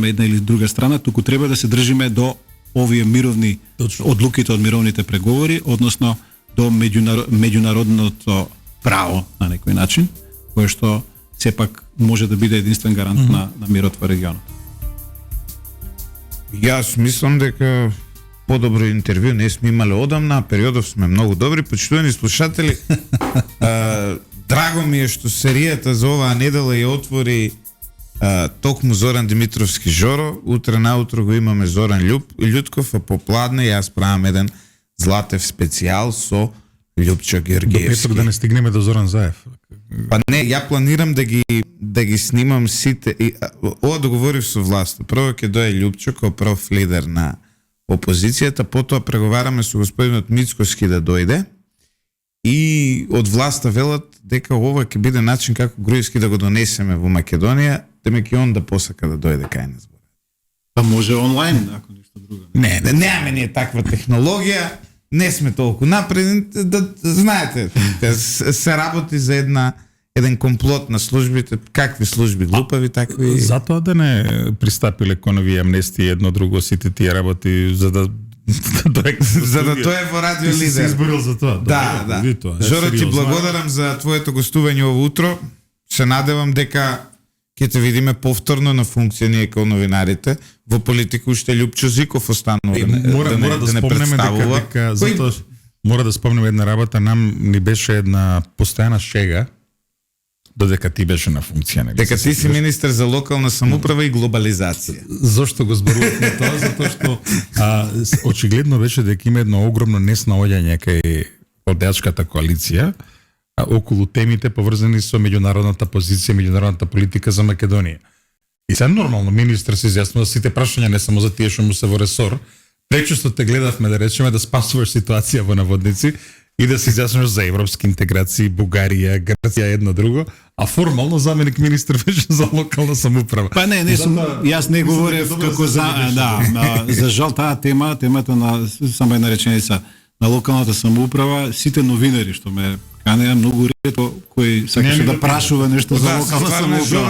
една или друга страна, туку треба да се држиме до овие мировни одлуките од мировните преговори, односно до меѓународното право на некој начин, кое што сепак може да биде единствен гарант на мирот во регионот. Јас мислам дека подобро интервју не сме имале одамна, периодов сме многу добри. Почитувани слушатели, драго ми е што серијата за оваа недела ја отвори токму Зоран Димитровски Жоро. Утре наутро го имаме Зоран Љутков, а попладне јас правам еден Златев специјал со Љупчо Георгиевски. До Петро да не стигнеме до Зоран Заев. Па не, ја планирам да ги снимам сите. Ова договорив со власта. Прво ќе дое Љупчо како прв лидер на опозицијата, потоа преговараме со господинот Мицкоски да дојде и од власта велат дека ова ќе биде начин како Груевски да го донесеме во Македонија, демек и он да посака да дојде кај нас. Па може онлайн, ако ништо друго. Не, немаме ние таква технологија, не сме толку напред, да знаете, се работи за еден комплот на службите, какви служби глупави, такви. Затоа да не пристапиле кон овие амнестии едно друго сите тие работи за да за да тој е во радио Ти си се лидер. изборил за тоа. Да, да. Види тоа. Жоро, ти Сериозно. благодарам за твоето гостување ово утро. Се надевам дека ќе те видиме повторно на функција ние као новинарите. Во политика уште Љупчо Зиков останува Мора да спомнеме дека затоа мора да спомнеме една работа, нам ни беше една постојана шега додека ти беше на функција, нели? дека ти си министер за локална самоуправа и глобализација. Зошто го зборувавме тоа? Затоа што очигледно беше дека има едно огромно неснаоѓање кај одеачката коалиција околу темите поврзани со меѓународната позиција, меѓународната политика за Македонија. И се нормално министр се изјаснува сите прашања, не само за тие што му се во ресор. Пречесто те гледавме да речеме да спасуваш ситуација во наводници и да се изјаснуваш за европски интеграции, Бугарија, Грција, едно друго, а формално заменик министр беше за локална самоуправа. Па не сум, јас не говорев како за жал таа темата на само една реченица на локалната самоуправа, сите новинари што ме канеа многу ретко кој сакаше да прашува нешто за локална самоуправа.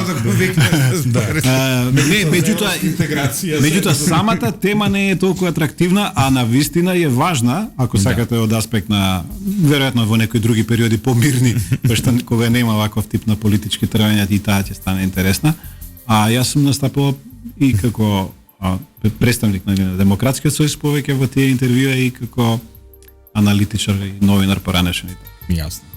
Меѓутоа самата тема не е толку атрактивна, а на вистина е важна, ако сакате од аспект на веројатно во некои други периоди помирни, што кога нема ваков тип на политички тргања и таа ќе стане интересна. А јас сум настапувал и како представник на Демократскиот сојуз повеќе во тие интервјуа и како аналитичар и новинар поранешен. Јасно.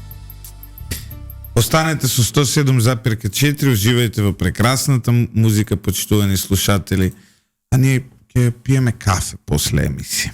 Останете со 107,4, уживајте во прекрасната музика, почитувани слушатели, а ние ќе пиеме кафе после емисија.